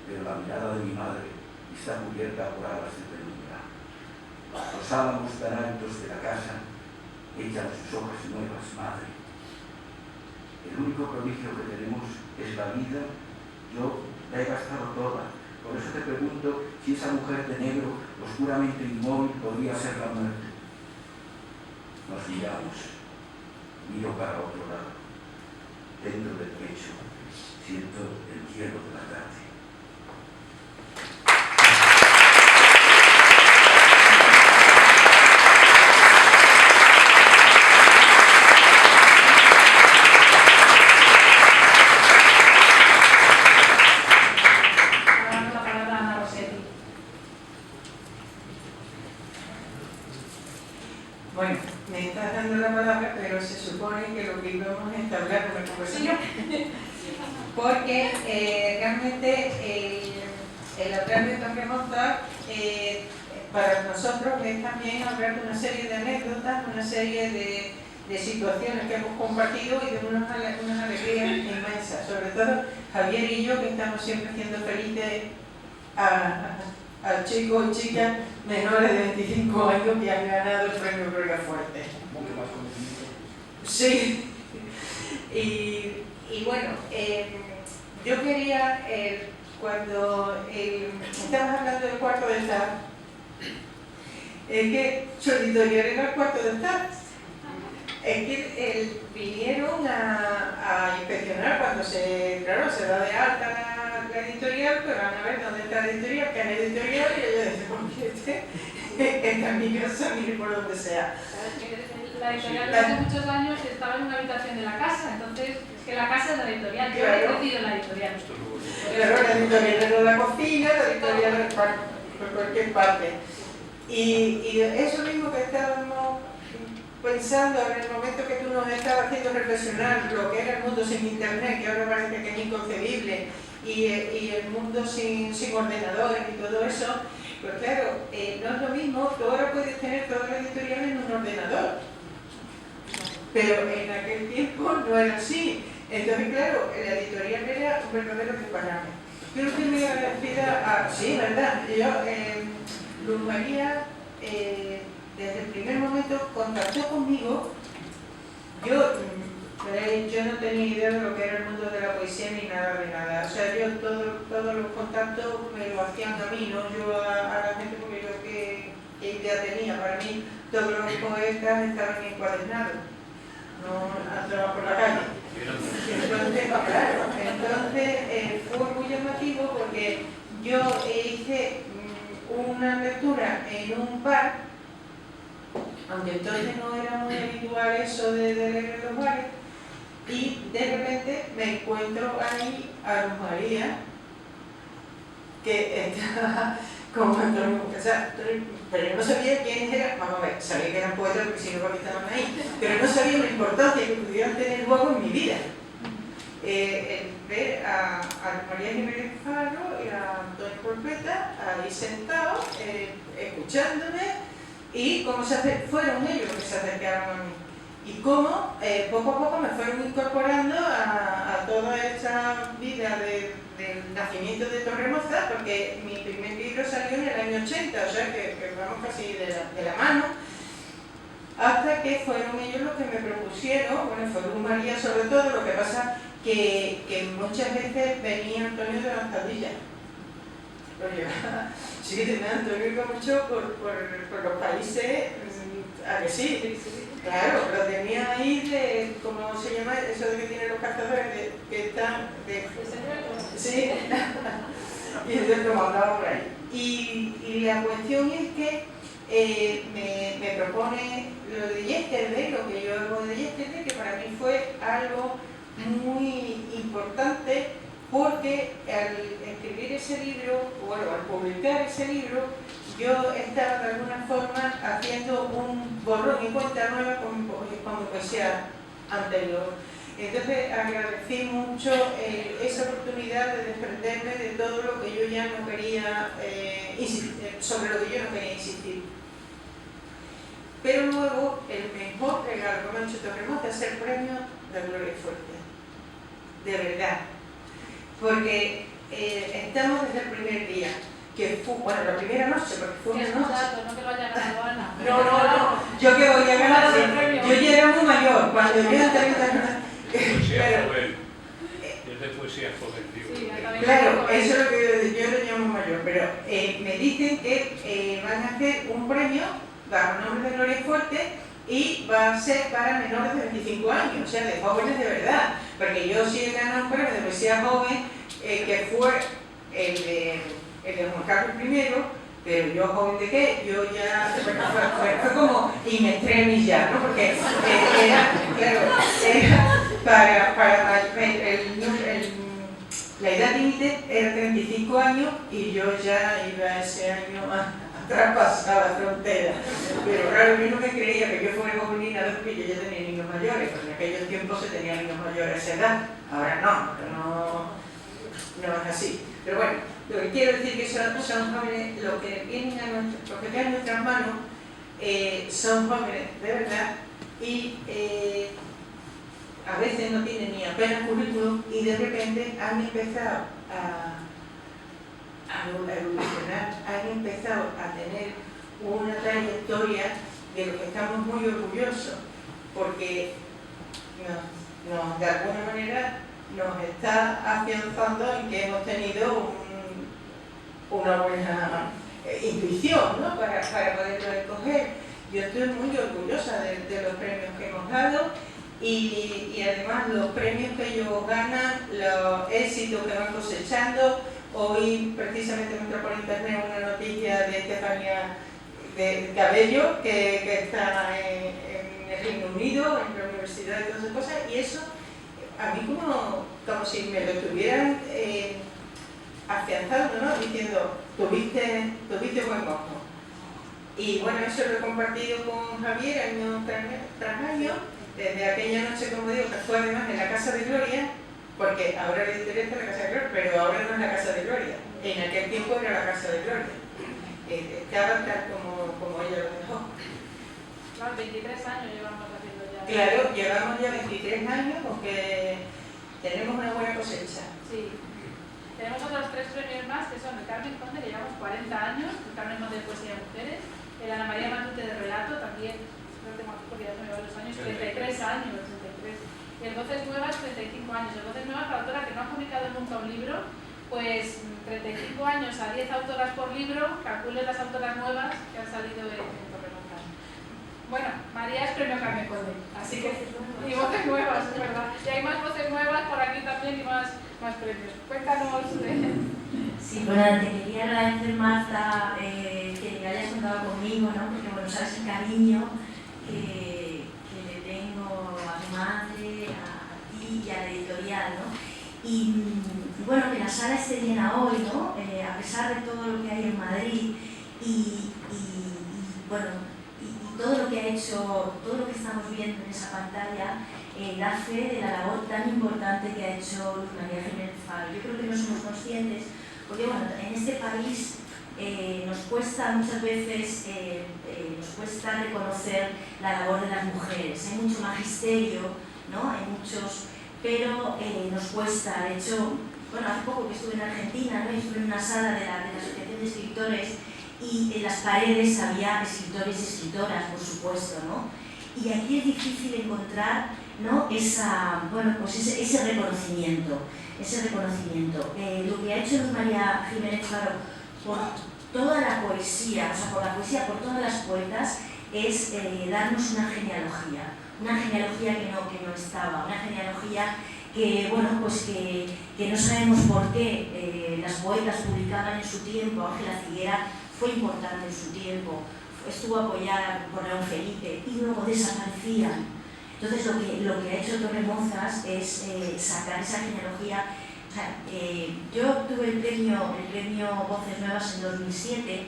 pero la mirada de mi madre está cubierta por alas de penumbra. Los álamos tan altos de la casa echan sus hojas nuevas, madre. El único prodigio que tenemos es la vida. Yo la he gastado toda, Por eso te pregunto si esa mujer de negro, oscuramente inmóvil, podría ser la muerte. Nos miramos. Miro para otro lado. Dentro del pecho siento el hielo de la tarde. Bueno, me estás dando la palabra, pero se supone que lo que íbamos a entablar una conversación. Porque realmente el hablar de Torremonta para nosotros es también hablar de una serie de anécdotas, una serie de situaciones que hemos compartido y de unas alegrías inmensas. Sobre todo Javier y yo, que estamos siempre haciendo felices a chicos y chicas menores de 25 años que han ganado el premio Gloria Fuerte. Sí. Y bueno, yo quería, cuando estabas hablando del cuarto de estar, es que su editorial era el cuarto de estar. Es que vinieron a inspeccionar cuando se da de alta la editorial, pero van a ver dónde está la editorial, qué es la editorial, y ella dice, porque está en mi casa, mire por donde sea. La editorial hace muchos años estaba en una habitación de la casa, entonces es que la casa es la editorial, yo he crecido en la editorial. Claro, la editorial era la cocina, la editorial era por cualquier parte. Y eso mismo que estábamos pensando en el momento que tú nos estabas haciendo reflexionar lo que era el mundo sin internet, que ahora parece que es inconcebible, y el mundo sin ordenadores y todo eso, pues claro, no es lo mismo, tú ahora puedes tener toda la editorial en un ordenador, pero en aquel tiempo no era así. Entonces claro, la editorial era un verdadero disparate. Creo que me agradecida a... Sí, verdad, yo, Luz María, desde el primer momento contactó conmigo. Yo no tenía idea de lo que era el mundo de la poesía ni nada de nada. O sea, yo todos los contactos me lo hacían a mí, no yo a la gente, porque yo qué idea tenía. Para mí todos los poetas estaban encuadernados, no andaban por la calle. Entonces fue muy llamativo porque yo hice una lectura en un bar, aunque entonces no era muy habitual eso de leer en los bares, y de repente me encuentro ahí a Luz María, que estaba como Antonio, o sea, pero no sabía quiénes eran. Vamos a ver, sabía que eran poetas porque si no, porque estaban ahí, pero no sabía la importancia que pudieran tener luego en mi vida. El ver a María Jiménez Faro y a Antonio Corpeta ahí sentados, escuchándome, y cómo fueron ellos los que se acercaron a mí. Y cómo poco a poco me fueron incorporando a toda esta vida del nacimiento de Torremoza, porque mi primer libro salió en el año 80, o sea que vamos casi de la mano, hasta que fueron ellos los que me propusieron. Bueno, fue Luz María sobre todo, lo que pasa que muchas veces venía Antonio de Lanzadilla. Sí, Antonio iba mucho por los países, ¿a que sí? Claro, lo tenía ahí de, ¿cómo se llama? Eso de que tienen los cazadores, que están de... Sí, y entonces lo mandaba por ahí. Y la cuestión es que me propone lo de Yesterday, lo que yo hago de Yesterday, que para mí fue algo muy importante, porque al escribir ese libro, bueno, al publicar ese libro, yo estaba de alguna forma haciendo un borrón y cuenta nueva con mi poesía anterior. Entonces agradecí mucho esa oportunidad de desprenderme de todo lo que yo ya no quería sobre lo que yo no quería insistir. Pero luego el mejor regalo que me ha hecho Torremoza es el premio de Gloria Fuerte. De verdad. Porque estamos desde el primer día, que fue, bueno, la primera noche, porque fue una noche. No que lo haya ganado Ana. No, yo que voy a ganar, yo ya era muy mayor, cuando yo entré en Poesía joven. Es de poesía joven, digo. Sí, también. Claro, eso es lo que yo lo llamo mayor, pero me dicen que van a hacer un premio bajo el nombre de Gloria Fuerte y va a ser para menores de 25 años, o sea, de jóvenes de verdad, porque yo sí he ganado un premio de poesía joven que fue el de Juan Carlos I, pero yo joven de qué, yo ya fue como in extremis ya, ¿no? Porque era para la edad límite era 35 años y yo ya iba ese año a traspasar la frontera. Pero claro, yo no me creía que yo fuera jovenina porque yo ya tenía niños mayores, porque en aquellos tiempos se tenían niños mayores a esa edad. Ahora no es así. Pero bueno, lo que quiero decir es que son jóvenes, lo que vienen lo que queda en nuestras manos son jóvenes de verdad y a veces no tienen ni apenas currículum y de repente han empezado a evolucionar, han empezado a tener una trayectoria de lo que estamos muy orgullosos, porque de alguna manera nos está afianzando en que hemos tenido una buena intuición, ¿no? para poderlo escoger. Yo estoy muy orgullosa de los premios que hemos dado y además los premios que ellos ganan, los éxitos que van cosechando. Hoy precisamente me entró por internet una noticia de Estefanía de Cabello que está en el Reino Unido, en la universidad y todas esas cosas, y eso a mí como si me lo estuvieran afianzando, ¿no? Diciendo, tuviste buen mojo. Y bueno, eso lo he compartido con Javier año tras año, desde aquella noche, como digo, que fue además en la Casa de Gloria, porque ahora le interesa la Casa de Gloria, pero ahora no es la Casa de Gloria. En aquel tiempo era la Casa de Gloria. Estaba tal como ella lo dejó. Claro, 23 años llevamos haciendo ya. Claro, llevamos ya 23 años porque tenemos una buena cosecha. Sí. Tenemos otros 3 premios más que son el Carmen Conde, que llevamos 40 años, el Carmen Conde de Poesía de Mujeres, el Ana María Matute de Relato, también, no tengo aquí porque ya se me van los años, 33 años, 83. Y el Voces Nuevas, 35 años. El Voces Nuevas, la autora que no ha publicado nunca un libro, pues 35 años a 10 autoras por libro, calculen las autoras nuevas que han salido en Torremolinos. Bueno, María es premio Carmen Conde, así que, y voces nuevas, es verdad. Y hay más voces nuevas por aquí también y más premios. Cuéntanos. Sí, bueno, te quería agradecer, Marta, que hayas contado conmigo, ¿no? Porque, bueno, sabes el cariño que le tengo a tu madre, a ti y a la editorial, ¿no? Y bueno, que la sala esté llena hoy, ¿no? A pesar de todo lo que hay en Madrid y bueno, y todo lo que ha hecho, todo lo que estamos viendo en esa pantalla, da fe de la labor tan importante que ha hecho Luz María Jiménez Faro. Yo creo que no somos conscientes, porque bueno, en este país nos cuesta muchas veces nos cuesta reconocer la labor de las mujeres. Hay mucho magisterio, ¿no? Hay muchos, pero nos cuesta. De hecho, bueno, hace poco que estuve en Argentina, ¿no? Y estuve en una sala de la Asociación de Escritores y en las paredes había escritores y escritoras, por supuesto, ¿no? Y aquí es difícil encontrar, ¿no? ese reconocimiento. Lo que ha hecho Luz María Jiménez Faro por toda la poesía, o sea, por la poesía, por todas las poetas, es darnos una genealogía que no estaba, una genealogía que, bueno, pues que no sabemos por qué las poetas publicaban en su tiempo. Ángela Ciguera fue importante en su tiempo, estuvo apoyada por León Felipe y luego desaparecían. Entonces lo que ha hecho Torremozas es sacar esa genealogía. O sea, yo obtuve el premio Voces Nuevas en 2007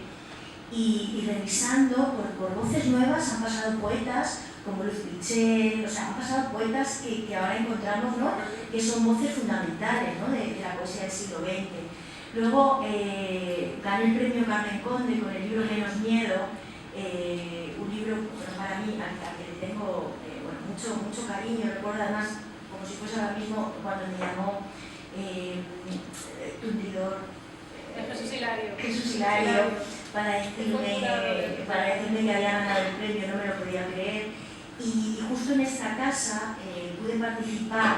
y revisando por Voces Nuevas han pasado poetas como Luz Pichel, o sea, han pasado poetas que ahora encontramos, ¿no? Que son voces fundamentales, ¿no? de la poesía del siglo XX. Luego gané el premio Carmen Conde con el libro Menos Miedo, un libro para mí al que le tengo mucho cariño. Recuerdo además como si fuese ahora mismo cuando me llamó Tundidor, Jesús Hilario, para decirme que había ganado el premio. No me lo podía creer. Y justo en esta casa pude participar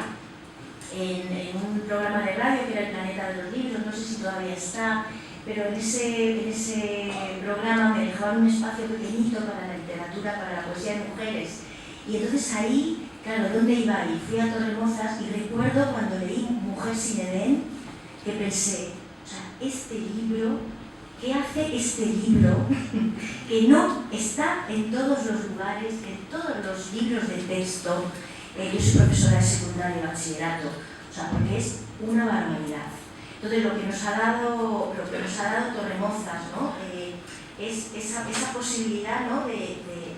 en un programa de radio que era El Planeta de los Libros, no sé si todavía está, pero en ese programa me dejaban un espacio pequeñito para la literatura, para la poesía de mujeres. Y entonces ahí, claro, ¿dónde iba ahí? Fui a Torremozas y recuerdo cuando leí Mujer sin Edén, que pensé, o sea, este libro, ¿qué hace este libro que no está en todos los lugares, en todos los libros de texto? Yo soy profesora de secundaria y bachillerato, o sea, porque es una barbaridad. Entonces, lo que nos ha dado Torremozas, ¿no? Es esa posibilidad, ¿no?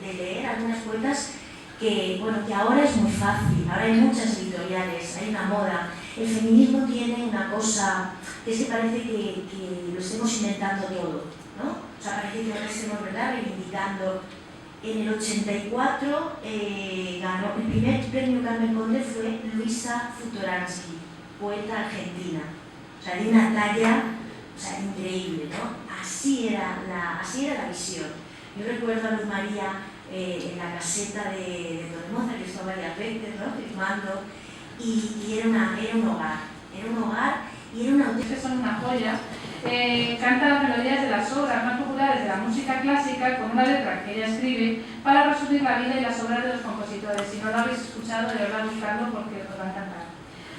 de leer algunas poetas que, bueno, que ahora es muy fácil, ahora hay muchas editoriales, hay una moda. El feminismo tiene una cosa que es que parece que lo estemos inventando todo, ¿no? O sea, parece que ahora estemos, ¿verdad?, reivindicando. En el 84 ganó el primer premio Carmen Conde, fue Luisa Futoransky, poeta argentina. O sea, de una talla, o sea, increíble, ¿no? Así era la visión. Yo recuerdo a Luz María en la caseta de Torremozas, que estaba varias veces, ¿no?, firmando, y era un hogar y era una que son una joya. Canta las melodías de las obras más populares de la música clásica con una letra que ella escribe para resumir la vida y las obras de los compositores. Si no lo habéis escuchado, de verdad buscarlo porque os va a encantar.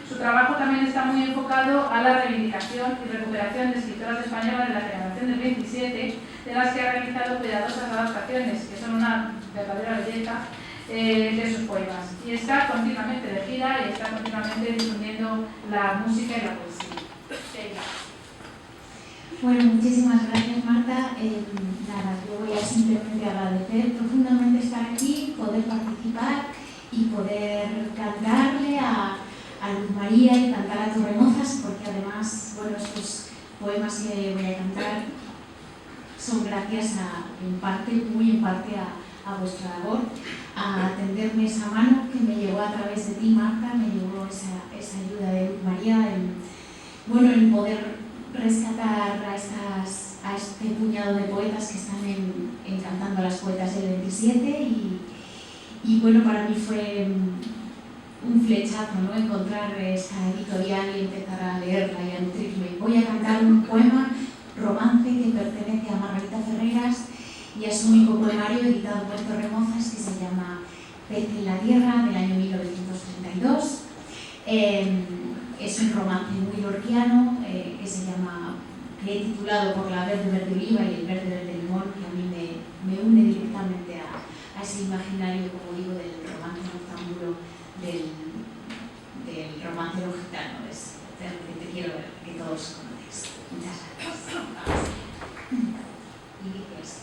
Su trabajo también está muy enfocado a la reivindicación y recuperación de escritoras españolas de la generación del 27, de las que ha realizado cuidadosas adaptaciones, que son una verdadera belleza, de sus poemas. Y está continuamente de gira y está continuamente difundiendo la música y la poesía. Bueno, muchísimas gracias, Marta. Nada, yo voy a simplemente agradecer profundamente estar aquí, poder participar y poder cantarle a Luz María y cantar a Torremozas, porque además, bueno, estos poemas que voy a cantar son gracias muy en parte a vuestra labor, a tenderme esa mano que me llegó a través de ti, Marta, me llegó esa ayuda de Luz María en poder rescatar a este puñado de poetas que están encantando a las poetas del 27 y bueno, para mí fue un flechazo, ¿no?, encontrar esta editorial y empezar a leerla y a nutrirme. Voy a cantar un poema, Romance, que pertenece a Margarita Ferreras y a su único poemario editado por Torremozas, que se llama Pez en la Tierra, del año 1932. Es un romance muy lorquiano que he titulado Por la verde verde oliva y el verde verde limón, que a mí me une directamente a ese imaginario, como digo, del romance noctámbulo, del romance gitano. Es el que quiero ver, que todos conocéis. Muchas gracias. Y dice así.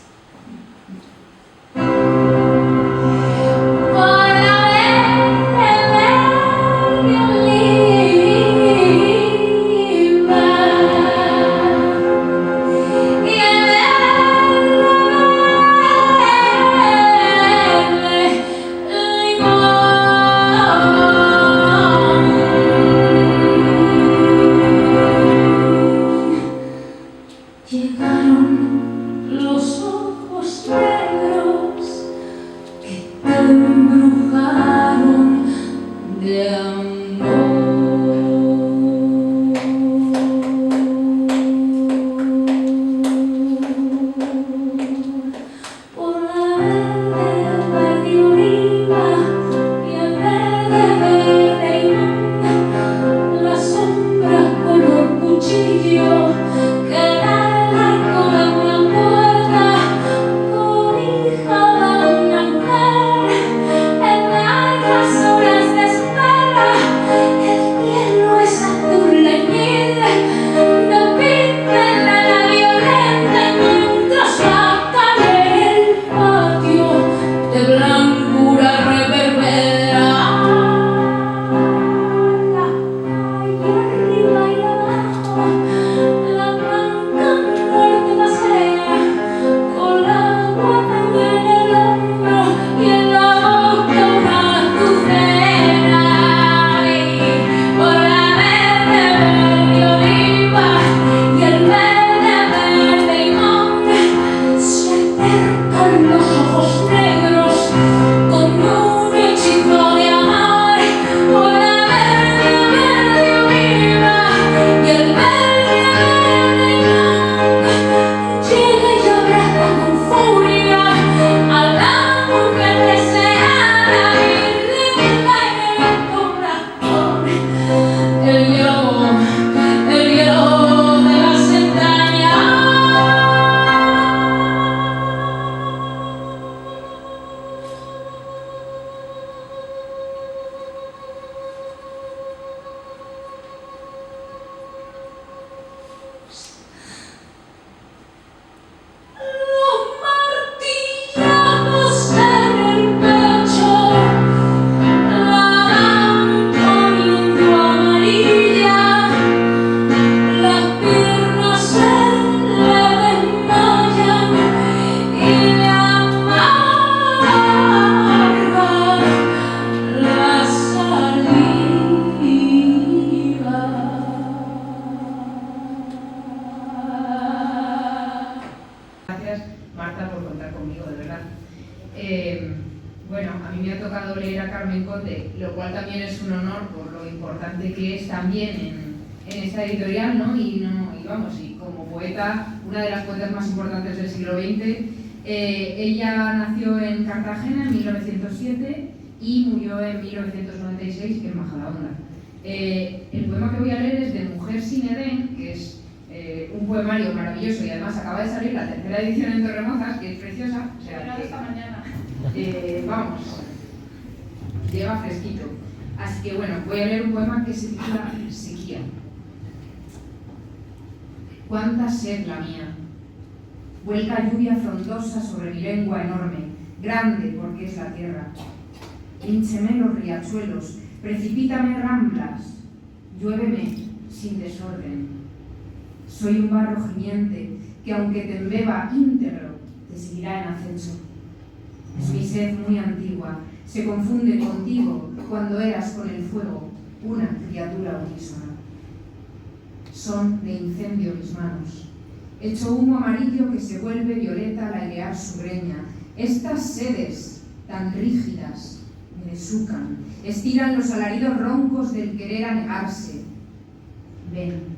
Marta, por contar conmigo, de verdad. Bueno, a mí me ha tocado leer a Carmen Conde, lo cual también es un honor por lo importante que es también en esta editorial, ¿no? Y como poeta, una de las poetas más importantes del siglo XX. Ella nació en Cartagena en 1907 y murió en 1996 en Majadahonda. El poema que voy a leer es de Mujer sin Edén, que es un poemario maravilloso y además acaba de salir la tercera edición en Torremozas, que es preciosa. O sea, esta mañana. Llega fresquito. Así que bueno, voy a leer un poema que se titula Sequía. Cuánta sed la mía. Vuelca lluvia frondosa sobre mi lengua enorme, grande porque es la tierra. Híncheme los riachuelos, precipítame ramblas, lluéveme sin desorden. Soy un barro gimiente que aunque te embeba íntegro, te seguirá en acecho. Es mi sed muy antigua, se confunde contigo cuando eras con el fuego, una criatura unísona. Son de incendio mis manos, hecho humo amarillo que se vuelve violeta al airear su greña. Estas sedes tan rígidas me desucan, estiran los alaridos roncos del querer anegarse. Ven,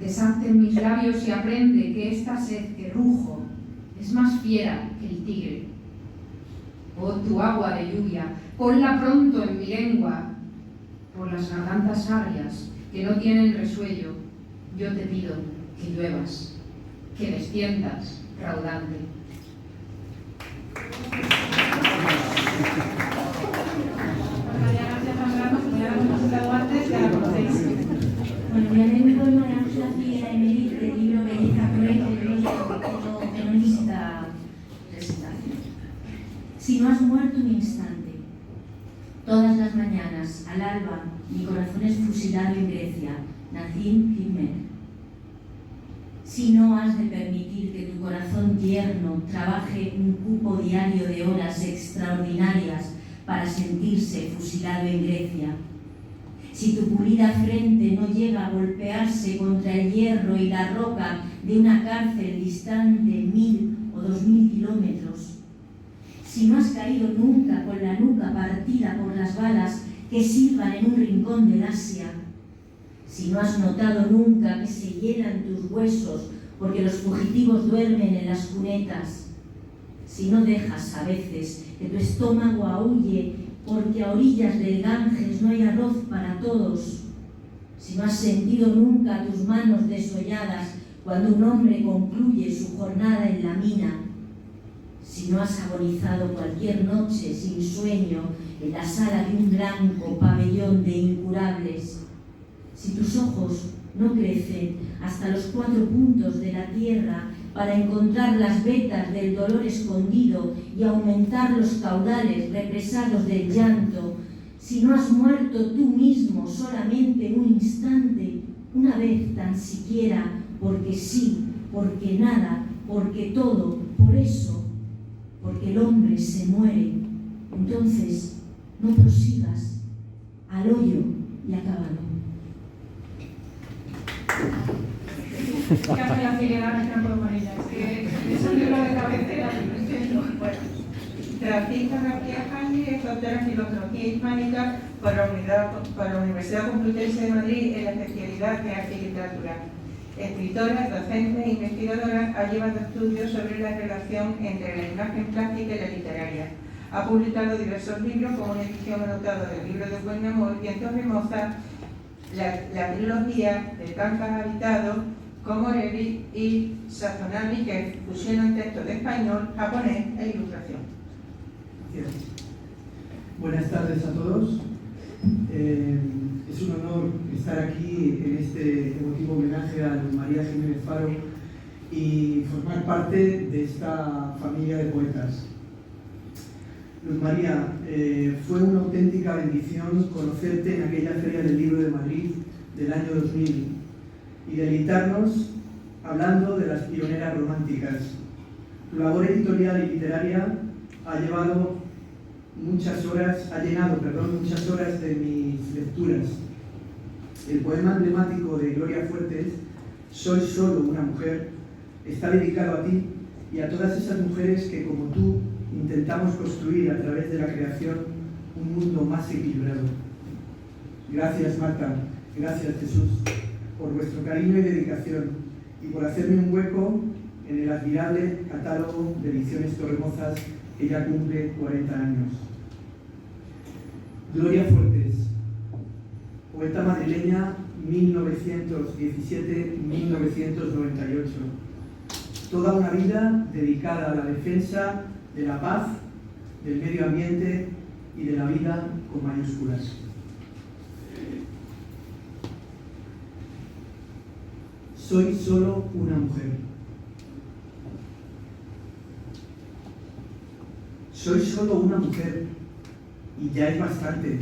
deshazten mis labios y aprende que esta sed que rujo es más fiera que el tigre. Oh, tu agua de lluvia, ponla pronto en mi lengua, por las gargantas agrias que no tienen resuello, yo te pido que lluevas, que desciendas raudante. María García Zambrano, como ya la hemos presentado antes, ya la conocéis. Bueno, voy a leer un poema de Ángela Figuera y Melir del libro Belleza Cruel, que no necesita presentación. Si no has muerto un instante, todas las mañanas, al alba, mi corazón es fusilado en Grecia, Nazim Hikmet. Si no has de permitir que tu corazón tierno trabaje un cupo diario de horas extraordinarias para sentirse fusilado en Grecia, si tu pulida frente no llega a golpearse contra el hierro y la roca de una cárcel distante 1000 o 2000 kilómetros, si no has caído nunca con la nuca partida por las balas que silban en un rincón del Asia, si no has notado nunca que se hielan tus huesos porque los fugitivos duermen en las cunetas, si no dejas a veces que tu estómago aúlle porque a orillas del Ganges no hay arroz para todos, si no has sentido nunca tus manos desolladas cuando un hombre concluye su jornada en la mina, si no has agonizado cualquier noche sin sueño en la sala de un blanco pabellón de incurables, si tus ojos no crecen hasta los 4 puntos de la tierra para encontrar las vetas del dolor escondido y aumentar los caudales represados del llanto, si no has muerto tú mismo solamente un instante, una vez tan siquiera, porque sí, porque nada, porque todo, por eso, porque el hombre se muere, entonces no prosigas, al hoyo y acábalo. Ángela Figuera, que no puedo con ella, es un libro de cabecera, Bueno, Francisca García Jaime es doctora en Filología Hispánica por la Universidad Complutense de Madrid en la especialidad de Arte y Literatura. Escritora, docente e investigadora, ha llevado estudios sobre la relación entre la imagen plástica y la literaria. Ha publicado diversos libros, como una edición anotada del libro de Buen Amor, y en Torremozas la trilogía de Pampas Habitado, como Revi y Sazonami, que fusionan textos de español, japonés e ilustración. Gracias. Buenas tardes a todos. Es un honor estar aquí en este emotivo homenaje a Luz María Jiménez Faro y formar parte de esta familia de poetas. Luz María, fue una auténtica bendición conocerte en aquella Feria del Libro de Madrid del año 2000 y deleitarnos hablando de las pioneras románticas. Tu labor editorial y literaria ha llenado muchas horas de mis lecturas. El poema emblemático de Gloria Fuertes, Soy solo una mujer, está dedicado a ti y a todas esas mujeres que, como tú, intentamos construir a través de la creación un mundo más equilibrado. Gracias, Marta, gracias, Jesús, por vuestro cariño y dedicación y por hacerme un hueco en el admirable catálogo de Ediciones Torremozas que ya cumple 40 años. Gloria Fuertes, poeta madrileña 1917-1998. Toda una vida dedicada a la defensa de la paz, del medio ambiente y de la vida con mayúsculas. Soy solo una mujer. Soy solo una mujer y ya es bastante.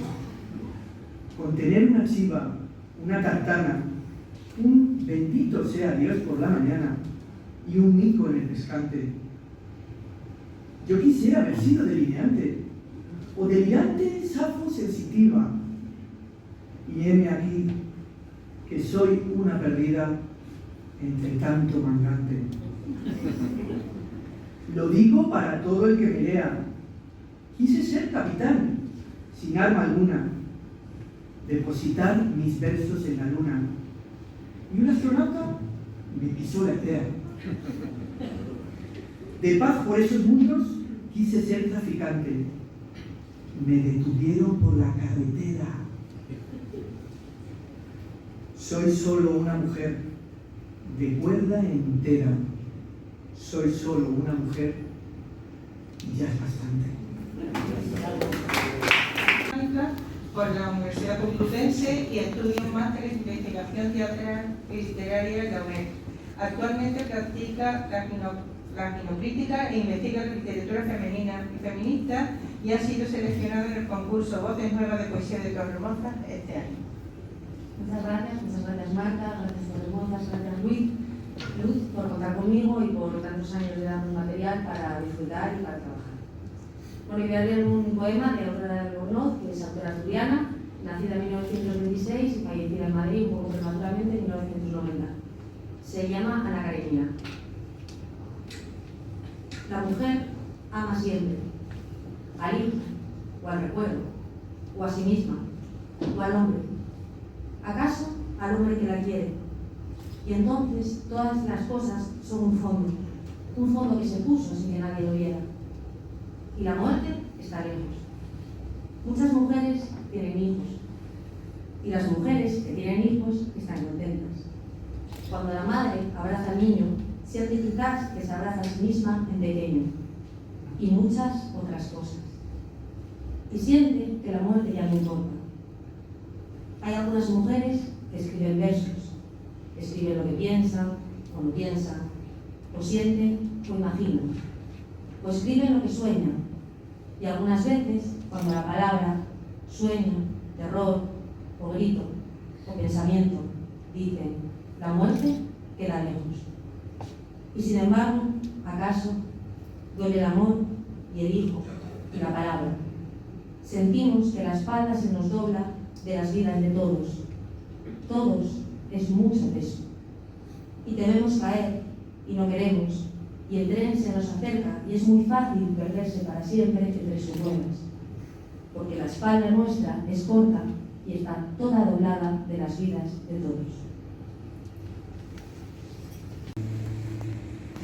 Con tener una chiva, una tartana, un bendito sea Dios por la mañana y un mico en el pescante. Yo quisiera haber sido delineante o delirante safo sensitiva. Y heme aquí, que soy una perdida entre tanto mangante. Lo digo para todo el que me lea. Quise ser capitán, sin arma alguna, depositar mis versos en la luna. Y un astronauta me pisó la idea. De paz por esos mundos quise ser traficante. Me detuvieron por la carretera. Soy solo una mujer, de cuerda entera. Soy solo una mujer y ya es bastante. Por la Universidad Complutense y estudia un máster en investigación teatral y literaria en la UNED. Actualmente practica la ginocrítica e investiga la literatura femenina y feminista y ha sido seleccionado en el concurso Voces Nuevas de Poesía de Torremozas este año. Muchas gracias Marta, gracias Torremozas, gracias Luz por contar conmigo y por tantos años de darnos material para disfrutar y para trabajar. Bueno, voy a leer un poema de Aurora de Albornoz, que es autora asturiana, nacida en 1926 y fallecida en Madrid un poco prematuramente en 1990. Se llama Ana Karenina. La mujer ama siempre, al hijo, o al recuerdo, o a sí misma, o al hombre. ¿Acaso al hombre que la quiere? Y entonces todas las cosas son un fondo que se puso sin que nadie lo viera. Y la muerte está lejos. Muchas mujeres tienen hijos, y las mujeres que tienen hijos están contentas. Cuando la madre abraza al niño, siente quizás que se abraza a sí misma en pequeño, y muchas otras cosas. Y siente que la muerte ya no importa. Hay algunas mujeres que escriben versos, escriben lo que piensan, o no piensan, o sienten, o imaginan, o escriben lo que sueñan. Y algunas veces, cuando la palabra, sueño, terror, o grito, o pensamiento, dicen, la muerte queda lejos. Y sin embargo, ¿acaso duele el amor y el hijo y la palabra? Sentimos que la espalda se nos dobla de las vidas de todos. Todos es mucho peso. Y tememos caer y no queremos. Y el tren se nos acerca y es muy fácil perderse para siempre entre sus ruedas. Porque la espalda nuestra es corta y está toda doblada de las vidas de todos.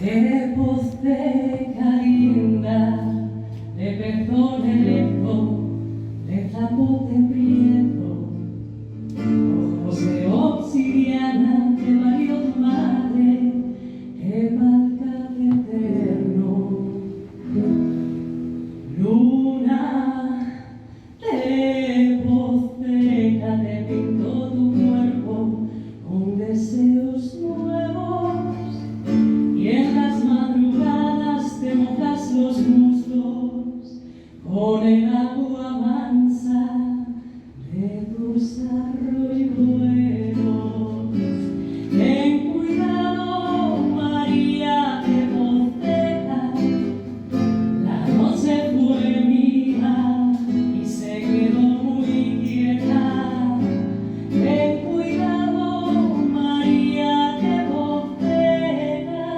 De posteca linda, de pezón electo, de zapote prieto, ojos de obsidiana, de Mario tu madre, que marca de eterno. Luna de posteca, te pinto tu cuerpo con deseos nuevos. Y en las madrugadas te mojas los muslos con el agua mansa de tus arroyuelos. Ten cuidado, María de Posteca, la noche fue mía y se quedó muy quieta. Ten cuidado, María de Posteca.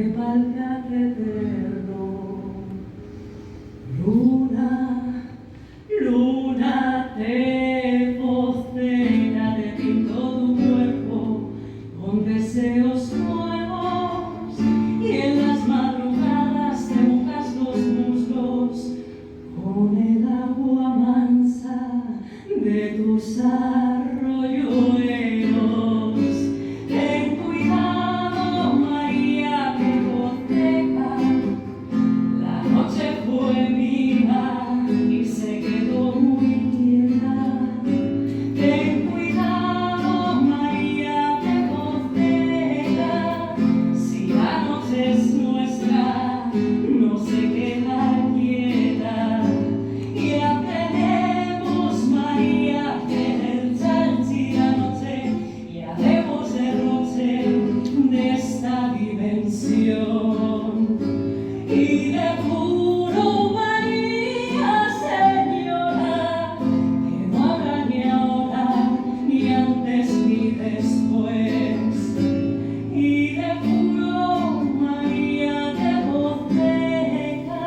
que valga de eterno. Luna, luna, te vocera, te pinto tu cuerpo con deseos nuevos y en las madrugadas te mojas los muslos con el agua mansa de tus arroyuelos. Ten cuidado, María, que hipoteca, la noche fue mía y se quedó muy quieta. Ten cuidado, María, que hipoteca, si la noche es nuestra, no se queda quieta. Y aprendemos, María, que el chanchi la noche y haremos derroche de esta dimensión. Y le juro, María, señora, que no habrá ni ahora, ni antes ni después. Y le juro, María, de hipoteca,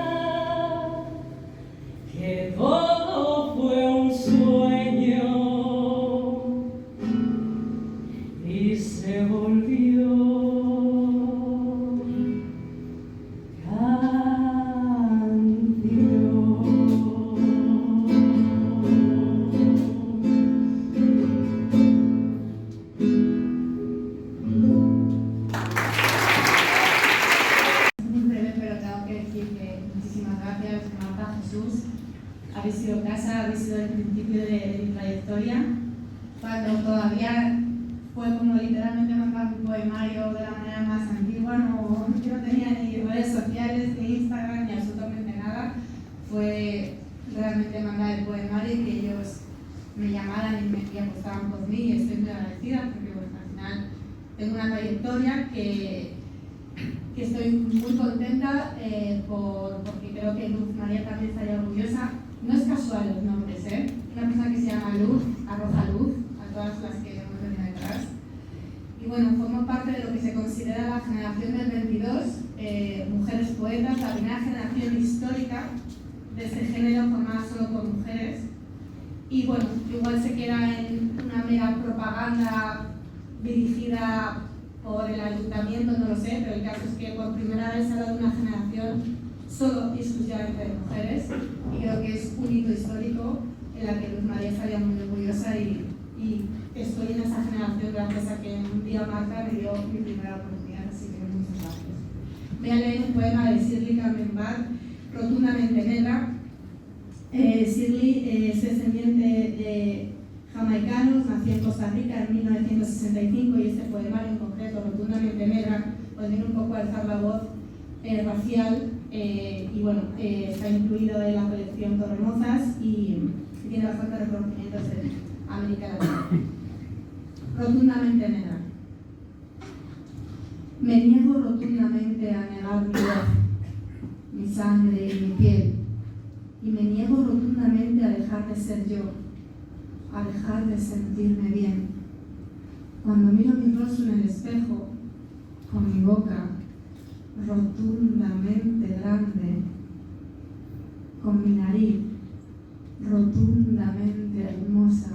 que todo fue un sueño y se volvió Muy breve, pero tengo que decir que muchísimas gracias, Marta, Jesús. Habéis sido casa, habéis sido el principio de mi trayectoria. Cuando todavía fue como literalmente mandar un poemario de la manera más antigua, yo no tenía ni redes sociales, ni Instagram, ni absolutamente nada. Fue realmente mandar el poemario y que ellos me llamaran y apostaban por mí, y estoy muy agradecida porque bueno, al final tengo una trayectoria que estoy muy contenta porque creo que Luz María también estaría orgullosa. No es casual los nombres, ¿eh? Una persona que se llama Luz, arroja luz a todas las que hemos venido detrás. Y bueno, formo parte de lo que se considera la generación del 22, mujeres poetas, la primera generación histórica de este género formada solo por mujeres. Y bueno, igual se queda en una mera propaganda dirigida por el ayuntamiento, no lo sé, pero el caso es que por primera vez se habla de una generación solo y exclusivamente de mujeres, y creo que es un hito histórico en la que Luz María estaría muy orgullosa y estoy en esa generación gracias a que un día Marta me dio mi primera oportunidad, así que muchas gracias. Voy a leer un poema de Shirley Carmen Bart, Rotundamente negra. Shirley es descendiente de jamaicanos, nació en Costa Rica en 1965 y este poemario en concreto, Rotundamente negra, pues viene un poco a alzar la voz racial y bueno, está incluido en la colección Torremozas y tiene bastantes reconocimientos en América Latina. Rotundamente negra. Me niego rotundamente a negar mi voz, mi sangre y mi piel, y me niego rotundamente a dejar de ser yo, a dejar de sentirme bien. Cuando miro mi rostro en el espejo, con mi boca rotundamente grande, con mi nariz rotundamente hermosa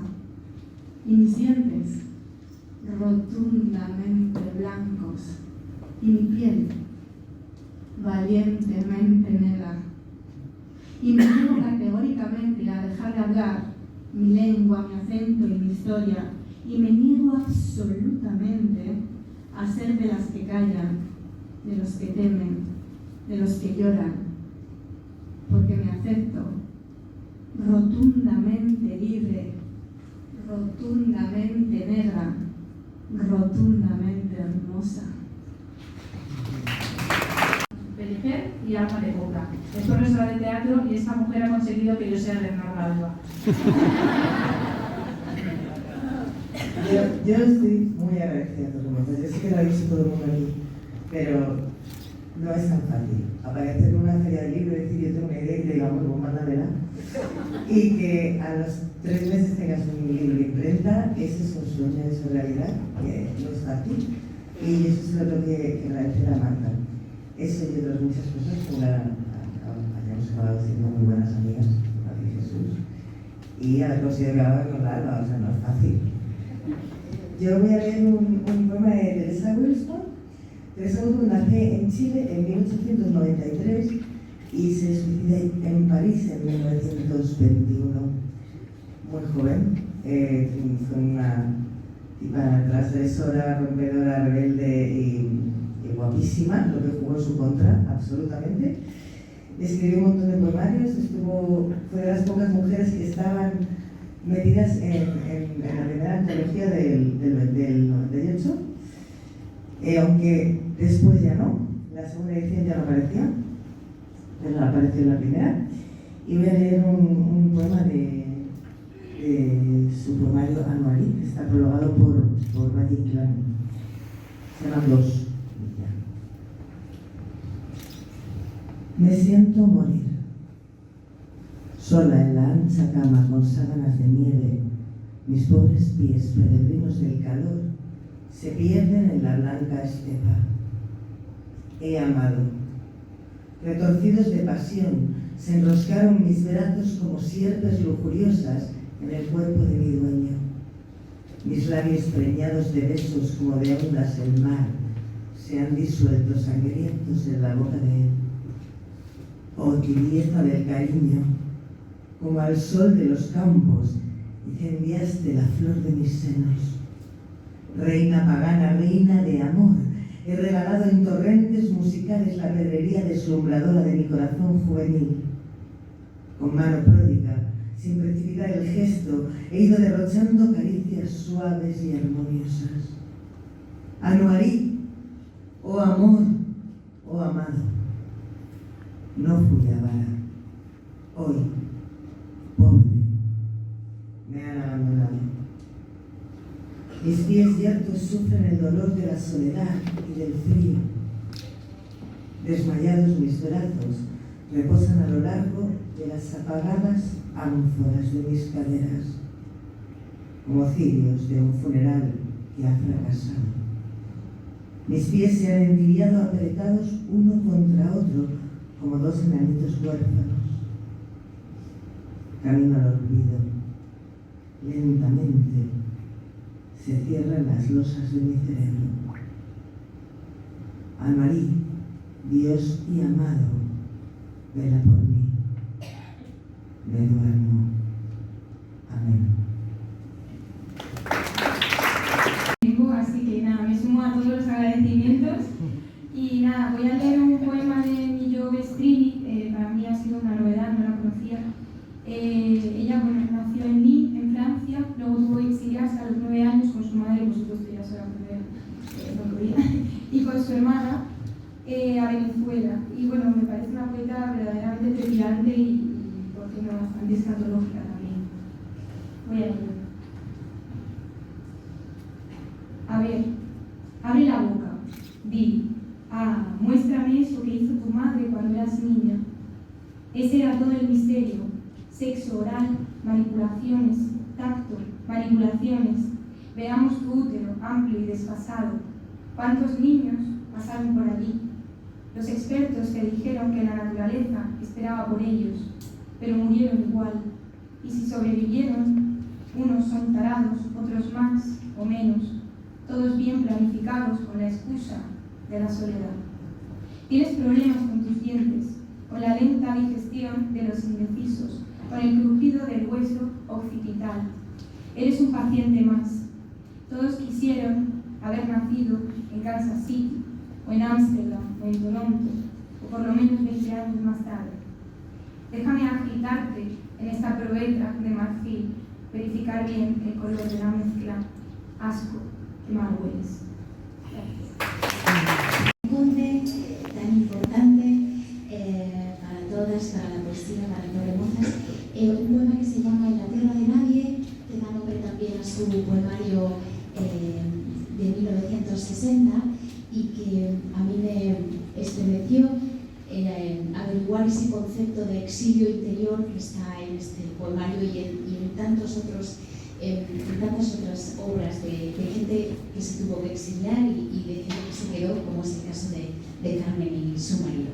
y mis dientes rotundamente blancos y mi piel valientemente negra. Y me niego categóricamente a dejar de hablar mi lengua, mi acento y mi historia, y me niego absolutamente a ser de las que callan, de los que temen, de los que lloran, porque me acepto rotundamente libre, rotundamente negra, rotundamente hermosa. Pelicer y alma de boca. Es profesora de teatro y esta mujer ha conseguido que yo sea Bernarda Alba. Yo estoy muy agradecida a Torremozas. Yo sé que lo ha visto todo el mundo aquí, pero no es tan fácil. Aparecer en una feria de libros y decir yo tengo una idea y te digamos, pues mándamela. Y que a los 3 meses tengas un libro de imprenta, ese es un sueño, es una realidad, que no es fácil. Y eso es lo que agradecer a Marta. Eso y otras muchas cosas, como hayamos acabado siendo muy buenas amigas, María y Jesús, y haber conseguido acabar con la Alba, o sea, no es fácil. Yo voy a leer un poema de Teresa Wilson. Teresa Wilson nace en Chile en 1893 y se suicida en París en 1921. Muy joven, fue una tipa transgresora, rompedora, rebelde y guapísima, lo que jugó en su contra, absolutamente. Escribió un montón de poemarios, fue de las pocas mujeres que estaban metidas en la primera antología del 98, aunque después ya no, la segunda edición ya no aparecía, pero apareció en la primera. Y voy a leer un poema de su poemario Anuarí, que está prologado por Valle Inclán. Se llaman Dos. Me siento morir, sola en la ancha cama con sábanas de nieve. Mis pobres pies, peregrinos del calor, se pierden en la blanca estepa. He amado. Retorcidos de pasión, se enroscaron mis brazos como sierpes lujuriosas en el cuerpo de mi dueño. Mis labios preñados de besos como de ondas el mar se han disuelto sangrientos en la boca de él. Oh tibieza del cariño, como al sol de los campos, incendiaste la flor de mis senos. Reina pagana, reina de amor, he regalado en torrentes musicales la pedrería deslumbradora de mi corazón juvenil. Con mano pródiga, sin precipitar el gesto, he ido derrochando caricias suaves y armoniosas. Anuarí, oh amor, oh amado, no fui a vara. Hoy, pobre, me han abandonado. Mis pies yertos sufren el dolor de la soledad y del frío. Desmayados mis brazos reposan a lo largo de las apagadas ánforas de mis caderas, como cirios de un funeral que ha fracasado. Mis pies se han entibiado apretados uno contra otro, como dos enanitos huérfanos. Camino al olvido. Lentamente se cierran las losas de mi cerebro. Anuarí, Dios y amado, vela por mí. Me duermo. Amén. Así que nada, me sumo a todos los agradecimientos y nada, voy a leer un poema de Millo Bestrini. Para mí ha sido una novedad, no la conocía. Ella nació en Nîmes, en Francia, luego tuvo que exiliarse a los 9 años con su madre, por supuesto ya se no podía, y con su hermana a Venezuela. Y bueno, me parece una poeta verdaderamente trepidante y por qué no, bastante escatológica también. Voy a leer. A ver, abre la boca, di, muéstrame eso que hizo tu madre cuando eras niña. Ese era todo el misterio, sexo oral, manipulaciones, tacto, manipulaciones. Veamos tu útero, amplio y desfasado. ¿Cuántos niños pasaron por allí? Los expertos que dijeron que la naturaleza esperaba por ellos, pero murieron igual. Y si sobrevivieron, unos son tarados, otros más o menos, todos bien planificados con la excusa de la soledad. Tienes problemas con tus dientes, con la lenta digestión de los indecisos, con el crujido del hueso occipital. Eres un paciente más. Todos quisieron haber nacido en Kansas City, o en Ámsterdam, o en Toronto, o por lo menos 20 años más tarde. Déjame agitarte en esta proeta de marfil, verificar bien el color de la mezcla. Asco, qué mal hueles. Gracias. Tan importante para todas, para la poesía, para Torremozas, un poema que se llama En la tierra de nadie, que da nombre también a su poemario de 1960 y que a mí me estremeció averiguar ese concepto de exilio interior que está en este poemario y en tantos otros en tantas otras obras de gente que se tuvo que exiliar y de gente que se quedó, como es el caso de Carmen y su marido.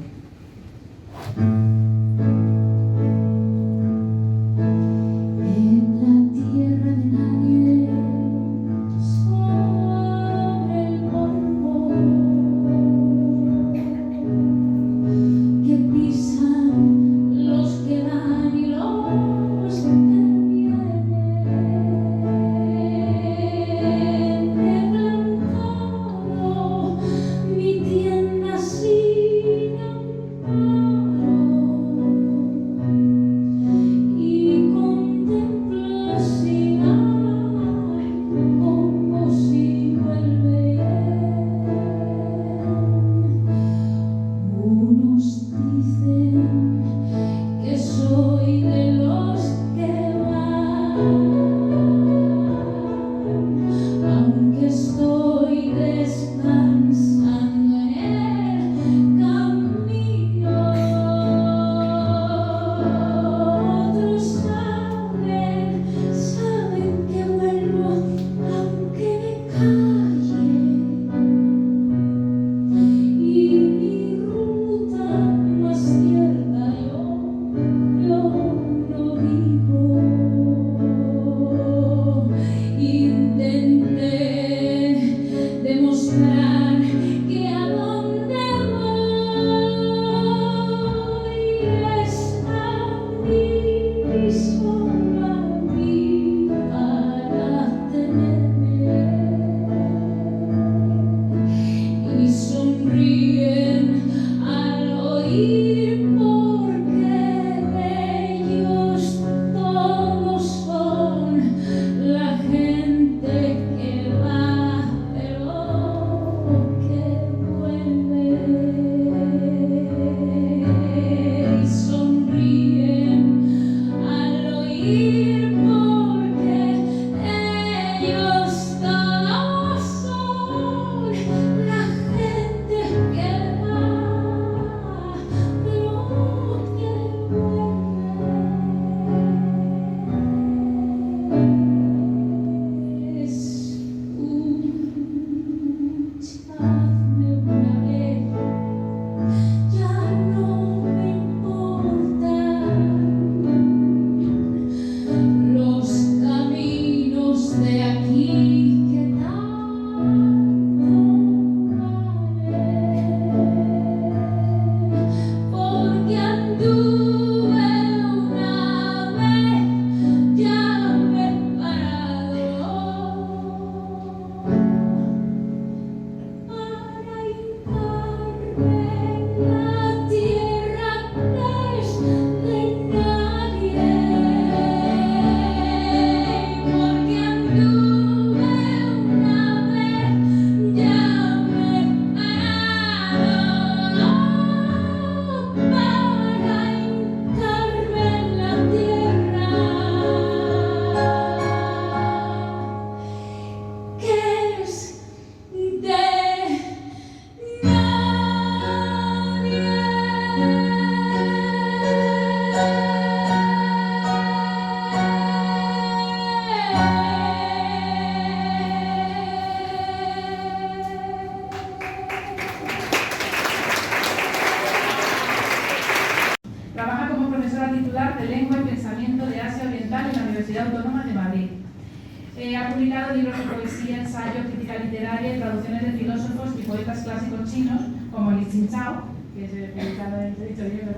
Ha publicado libros de poesía, ensayo, crítica literaria y traducciones de filósofos y poetas clásicos chinos como Li Qingchao, que es publicado en el libro,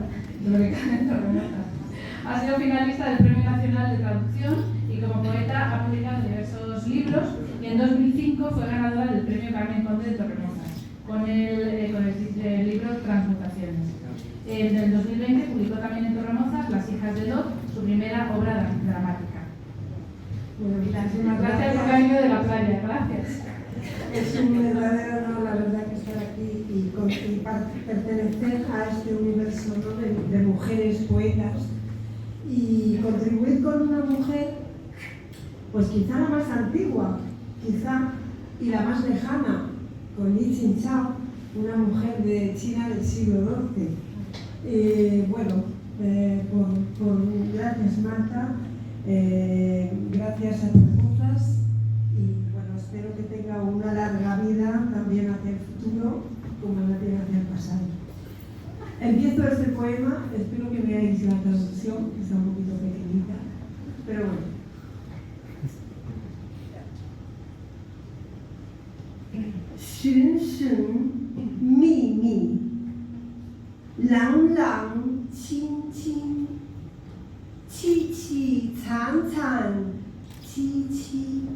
ha sido finalista del Premio Nacional de Traducción y como poeta ha publicado diversos libros y en 2005 fue ganadora del Premio Carmen Conde de Torremolinos con el libro Transmutaciones. En el 2020 publicó también en Torremolinos Las hijas de Lot, su primera obra dramática. Bueno, muchísimas gracias por haber venido de la playa, gracias. Es un verdadero honor, la verdad, que estar aquí y pertenecer a este universo, ¿no?, de mujeres poetas y contribuir con una mujer, pues quizá la más antigua, quizá, y la más lejana, con Li Qingchao, una mujer de China del siglo XII. Gracias, Marta. Gracias a Torremozas y bueno, espero que tenga una larga vida también hacia el futuro como la tiene hacia el pasado. Empiezo este poema, espero que veáis la traducción, que está un poquito pequeñita, pero bueno. Shen shen mi mi, lang lang qing qing,凄凄惨惨戚戚，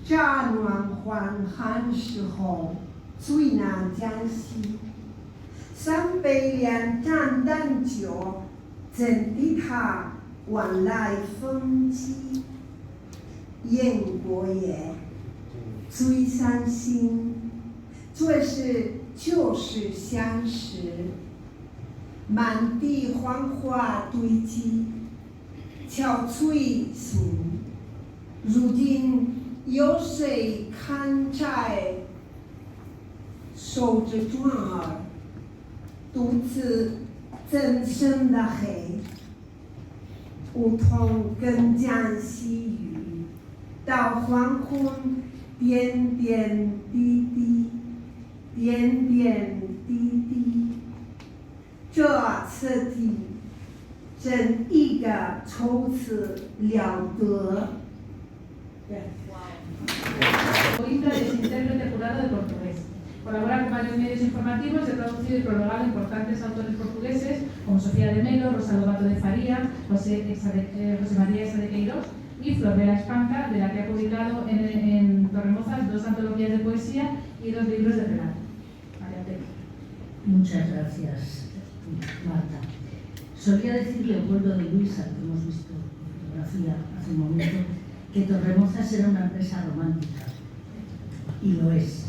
乍暖还寒时候最难将息。3杯2盏淡酒，怎敌他晚来风急？燕国也最伤心，这是就是相识。满地黄花堆积，憔悴心。如今有谁看在守着转儿，独自增生的黑，梧桐更将细雨，到黄昏点点滴滴，点点滴滴。这次第真一个愁词了得。Coimbra es intérprete jurado de portugués. Colabora con varios medios informativos y ha traducido y prologado importantes autores portugueses como Sofía de Melo, Rosa Lobato de Faría, José María Esa de Queiroz y Florbela Espanca, de la que ha publicado en Torremozas 2 antologías de poesía y 2 libros de relato. Muchas gracias, Marta. Solía decir Leopoldo de Luisa, que hemos visto en fotografía hace un momento, que Torremozas era una empresa romántica, y lo es.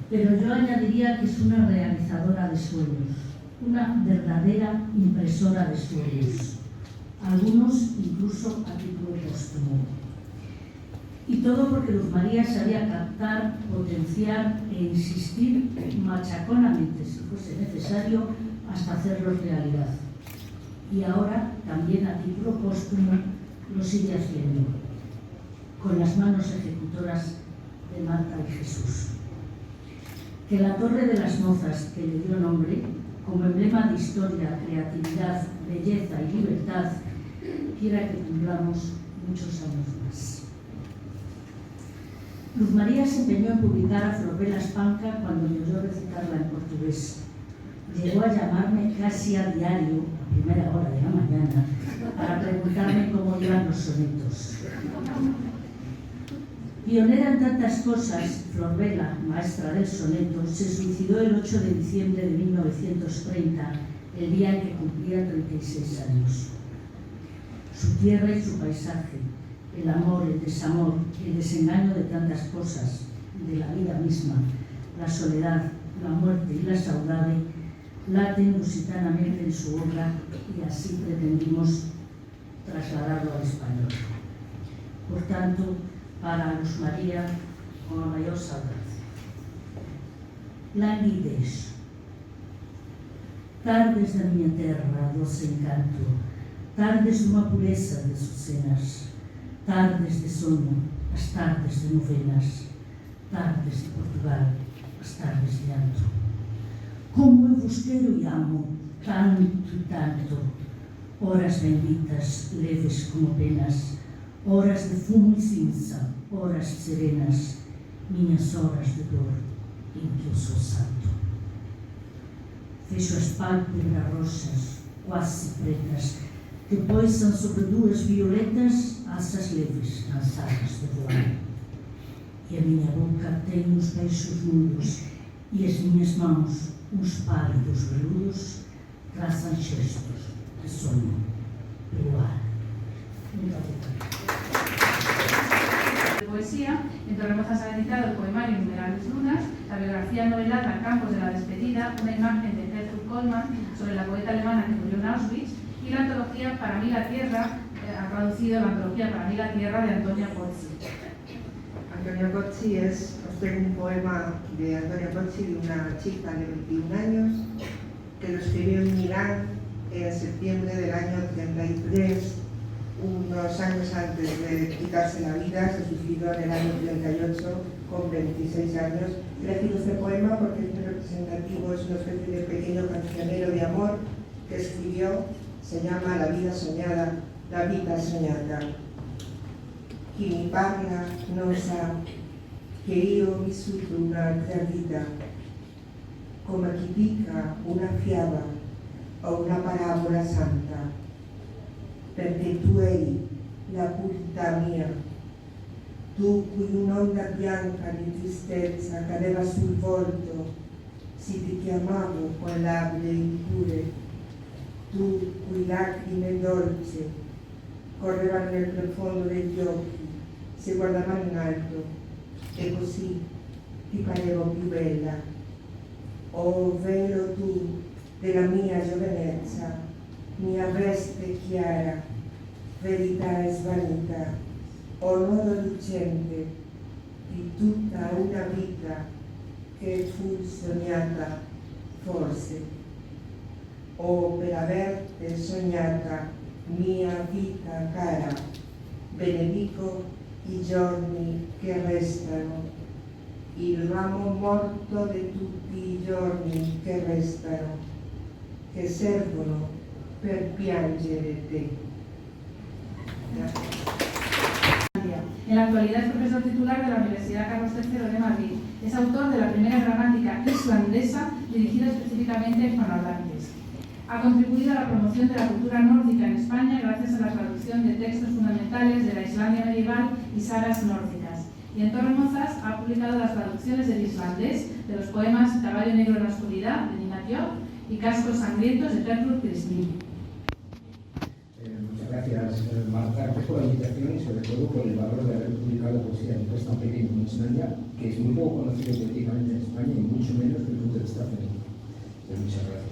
Pero yo añadiría que es una realizadora de sueños, una verdadera impresora de sueños, algunos incluso a título póstumo. Y todo porque Luz María sabía captar, potenciar e insistir machaconamente, si fuese necesario, hasta hacerlo realidad. Y ahora, también a título póstumo, lo sigue haciendo, con las manos ejecutoras de Marta y Jesús. Que la Torre de las Mozas, que le dio nombre, como emblema de historia, creatividad, belleza y libertad, quiera que cumplamos muchos años más. Luz María se empeñó en publicar a Florbela Espanca cuando me oyó recitarla en portugués. Llegó a llamarme casi a diario, a primera hora de la mañana, para preguntarme cómo iban los sonetos. Pionera en tantas cosas, Florbela, maestra del soneto, se suicidó el 8 de diciembre de 1930, el día en que cumplía 36 años. Su tierra y su paisaje, el amor, el desamor, el desengaño de tantas cosas, de la vida misma, la soledad, la muerte y la saudade, laten lusitanamente en su obra y así pretendimos trasladarlo al español. Por tanto, para Luz María, con la mayor saudade. Languidez. Tardes da minha terra, doce encanto, tardes de uma pureza de Azucenas, tardes de sonho, as tardes de novenas, tardes de Portugal, as tardes de llanto. Como eu vos quero e amo, tanto, tanto, horas benditas, leves como penas, horas de fumo e cinza, horas serenas, minhas horas de dor, em que eu sou santo. Fecho as pálpebras roxas, quase pretas, que poisam sobre 2 violetas asas leves, cansadas de voar. E a minha boca tem uns beijos mudos, e as minhas mãos, uns pálidos veludos, traçam gestos de sonho pelo ar. Muito obrigada. De poesía, en Torremozas ha editado el poemario Innumerables Lunas, la biografía novelada Campos de la Despedida, una imagen de Gertrude Kollmann sobre la poeta alemana que murió en Auschwitz, y la antología Para mí la Tierra, ha traducido la antología Para mí la Tierra de Antonia Pozzi. Antonia Pozzi es un poema de Antonia Pozzi, de una chica de 21 años que lo escribió en Milán en septiembre del año 33 unos años antes de quitarse la vida, se suicidó en el año 38 con 26 años. He elegido este poema porque es muy representativo, es una especie de pequeño cancionero de amor que escribió, se llama La vida soñada, la vita sognata. Chi mi parla non sa che io ho vissuto un'altra vita, come chi dica una fiaba o una parabola santa, perché tu eri la purità mia, tu cui un'onda bianca di tristezza cadeva sul volto, si ti chiamavo con labbra impure, tu cui lacrime dolci correvano nel profondo degli occhi, si guardavano in alto, e così ti parevo più bella. Oh vero tu della mia giovinezza, mia veste chiara, verità e svanità, o nodo lucente di tutta una vita che fu sognata forse. Oh per averte sognata mia vita cara, benedico i giorni che restano, il ramo morto di tutti i giorni che restano, che servono per piangere te. En la actualidad es profesor titular de la Universidad Carlos III de Madrid. Es autor de la primera gramática islandesa dirigida específicamente a hispanohablantes. Ha contribuido a la promoción de la cultura nórdica en España gracias a la traducción de textos fundamentales de la Islandia medieval y sagas nórdicas. Y en Torremozas ha publicado las traducciones del islandés de los poemas Caballo negro en la oscuridad, de Nina Björk, y Cascos sangrientos, de Gertrud Kristin. Muchas gracias, Marta. Gracias por la invitación y sobre todo por el valor de haber publicado poesía en un país tan pequeño como Islandia, que es muy poco conocido políticamente en España y mucho menos desde el punto de vista femenino. Muchas gracias.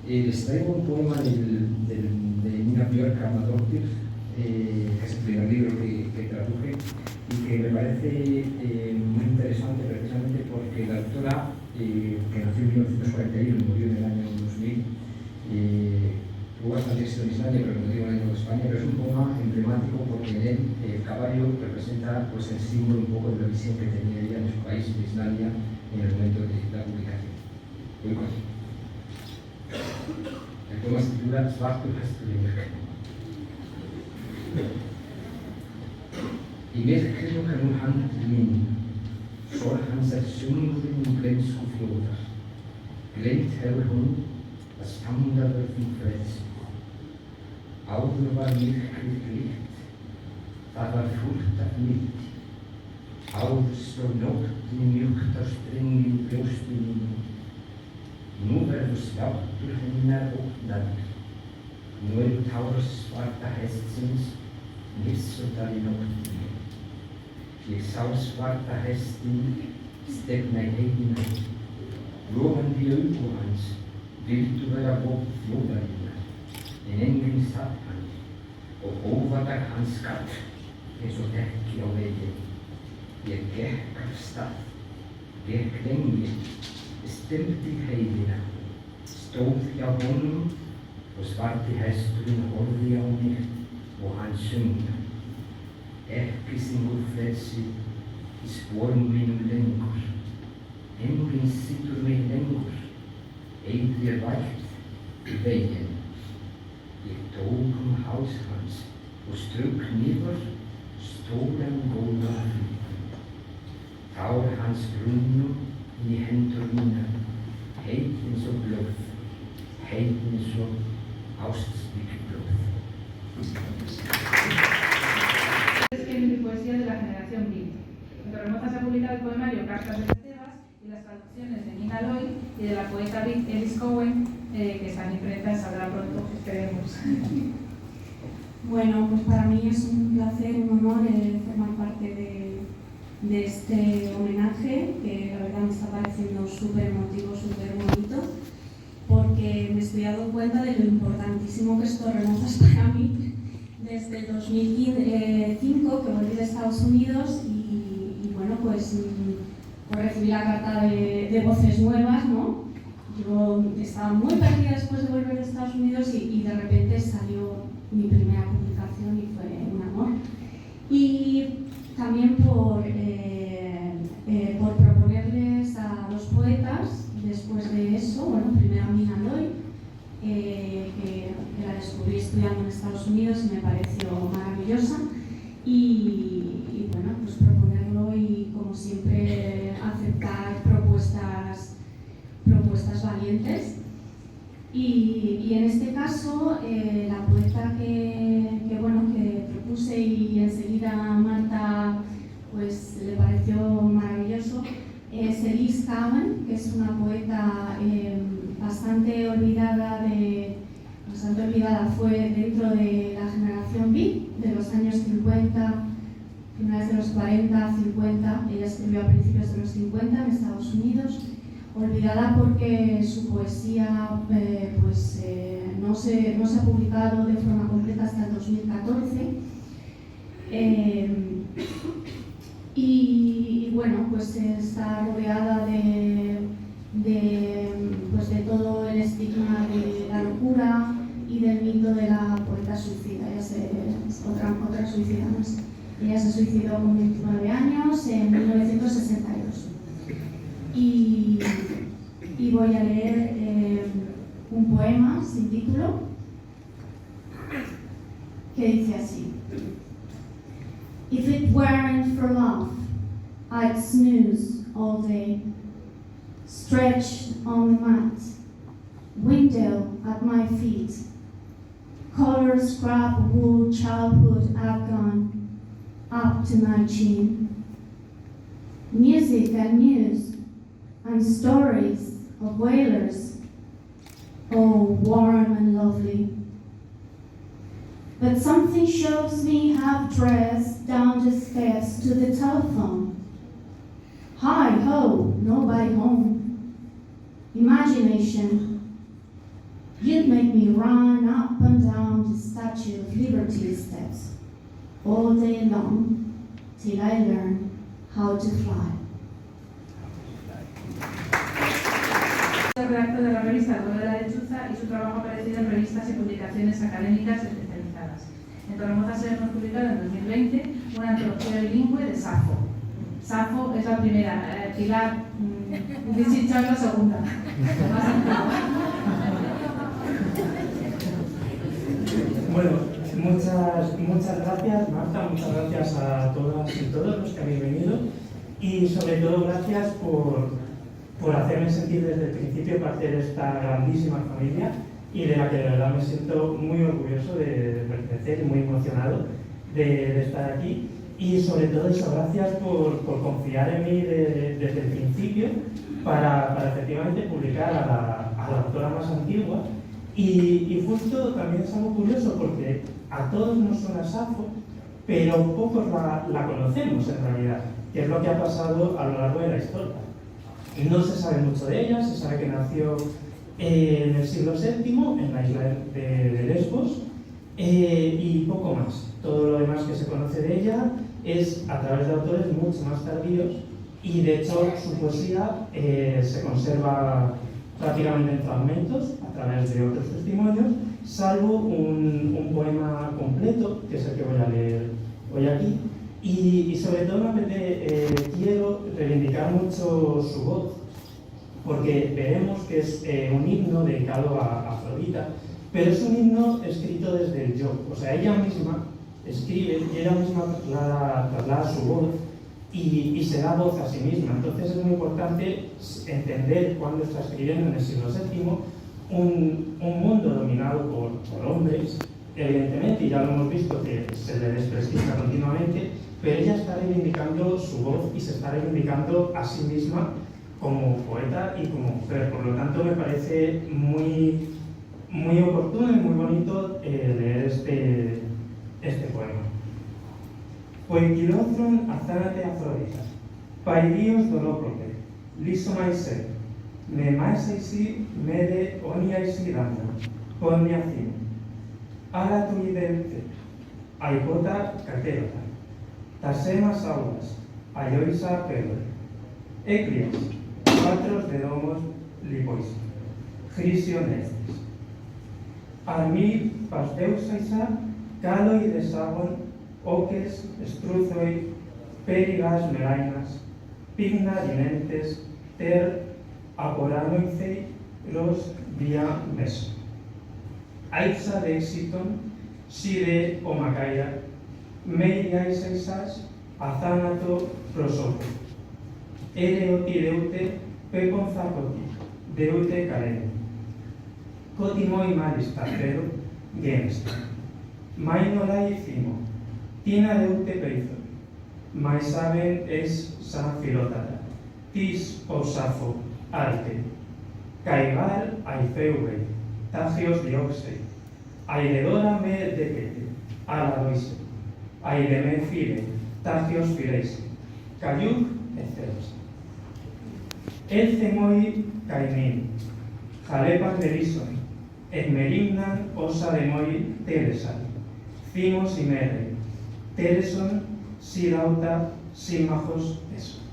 Les traigo un poema de Nina Björk, Arnardóttir, que es el primer libro que traduje y que me parece muy interesante precisamente porque la autora, que nació en 1941 y murió en el año 2000, tuvo bastante éxito en Islandia, pero no digo en el año de España, pero es un poema emblemático porque en él el caballo representa pues, el símbolo un poco de la visión que tenía ella en su país, en Islandia, en el momento de la publicación. El poema se titula Svartur hestur í myrkrinu. Í myrkrinu kemur hann til mín, sól hans sjónurinn gleymsku flóðar. Gleymt hefur hún að standa vörðum frelsi. Áður var myrkrið glíkt, það var fullt af mildi. Áður stóð nóttin mjúkt á strengjum brjósti mínu. Nú verður sláttur hennar ógnaður. Nú eru tárar svarta hestsins nýrsundar í nóttinni. Ég sá svarta hestinn stefna í heiðina. Logandi augu hans vildu vera vopn þjóðarinnar, en enginn sá hann, og óvatak hans skall eins og dekki á veginni. Ég gekk af stað, gekk lengi, stefndi heiðina, stóð hjá honum og svarti hesturinn horfði á mig og hann söng. Ekki syngur frelsi í sporum mínum lengur, enginn situr mig lengur, eitri vægt í veginn. Ég tók háls hans og strök niður stóran góðan hring. Tár hans brunnu í hendur mínar, heit eins og blóð, heit eins og ástríkt blóð. Escribe poesía de la generación Beat. En Torremozas ha publicado el poemario Cartas de Tebas y las traducciones de Nina Lloyd y de la poeta Beat Ellis Cowen, que está en imprenta, saldrá pronto, esperemos. Bueno, pues para mí es un placer, un honor formar parte de este homenaje, que la verdad me está pareciendo súper emotivo, súper bonito, porque me estoy dando cuenta de lo importantísimo que es Torremozas para mí desde el 2005, que volví de Estados Unidos y bueno, pues recibí la carta de Voces Nuevas, ¿no? Yo estaba muy perdida después de volver de Estados Unidos y de repente salió mi primera publicación y fue un amor. Y también por proponerles a los poetas, después de eso, bueno, primero a Mina Loy, que la descubrí estudiando en Estados Unidos y me pareció maravillosa, y bueno, pues proponerlo y como siempre aceptar propuestas valientes. Y en este caso, la poeta que propuse y enseguida Marta pues le pareció maravilloso es Elise Cowan, que es una poeta bastante olvidada, fue dentro de la generación beat de los años 50, finales de los 40, 50. Ella escribió a principios de los 50 en Estados Unidos. Olvidada porque su poesía no se ha publicado de forma completa hasta el 2014. Y bueno, pues está rodeada de todo el estigma de la locura y del mito de la poeta suicida. Ella es otra suicida más. Ella se suicidó con 29 años en 1962. Y voy a leer un poema sin título que dice así: If it weren't for love, I'd snooze all day, stretched on the mat, window at my feet, color scrap wool childhood I've gone up to my chin, music and news and stories of whalers, oh warm and lovely. But something shows me half dressed down the steps to the telephone. Hi ho, nobody home. Imagination, you'd make me run up and down the Statue of Liberty steps all day long till I learn how to fly. El redactor de la revista El Vuelo de la Lechuza y su trabajo ha aparecido en revistas y publicaciones académicas especializadas. En Torremolinos hemos publicado en 2020 una antología bilingüe de Safo. Safo es la primera, Pilar Lichicha es la segunda. Bueno, muchas gracias Marta, muchas gracias a todas y todos los que habéis venido y sobre todo gracias por hacerme sentir desde el principio parte de esta grandísima familia y de la que de verdad me siento muy orgulloso de pertenecer y muy emocionado de estar aquí. Y sobre todo eso, gracias por confiar en mí desde el principio para efectivamente publicar a la autora más antigua. Y justo también es algo curioso porque a todos nos suena Safo, pero pocos la conocemos en realidad, que es lo que ha pasado a lo largo de la historia. No se sabe mucho de ella, se sabe que nació en el siglo VII en la isla de Lesbos y poco más. Todo lo demás que se conoce de ella es a través de autores mucho más tardíos y de hecho su poesía se conserva prácticamente en fragmentos a través de otros testimonios, salvo un poema completo, que es el que voy a leer hoy aquí. Y sobre todo quiero reivindicar mucho su voz, porque veremos que es un himno dedicado a Afrodita, pero es un himno escrito desde el yo. O sea, ella misma escribe y ella misma traslada su voz y se da voz a sí misma. Entonces es muy importante entender cuando está escribiendo en el siglo VII un mundo dominado por hombres, evidentemente, y ya lo hemos visto que se le desprestigia continuamente, pero ella está reivindicando su voz y se está reivindicando a sí misma como poeta y como mujer. Por lo tanto, me parece muy oportuno y muy bonito leer este poema. Poikilóthron αθάνατε Αφροδίτα, Παϊδίος δολόπλοκε, λύσομαϊσέ, με μάισαϊσί μέδε όνιαϊσί δάμνα, πόνιαθήν. Άρα του ιδέντε, αϊπότα κατέβατα, τα σέμας άουλας, αγιόρισα πέλο. Έκριας, πάτρος δε δόμος λιποίσα, χρήσιον έστης. armi pasteusaisa, caloi desagon, oques, struzoi, perigas melainas, pigna dinentes, ter aporanoicei, ros via meso. Aixa de exiton, side omacaia, meidiais aisas, azanato prosopo. Ereoti deute, pepon zakoti, deute carene. Cotimoi malis tafero, genesta. Mainolai cimo, tina deute peizo. Maisaben es san filotara, tis osafo, arte. Caigar aifeube, tagios dioxei. Airedora me decete, aladoise. Aireme file, tagios fileise. Cayuc, eceros. El cemoi cainin, jalepas merison, esmerimnan osa de moi telesan, cimos y mere, teleson, sidauta, simajos, eso.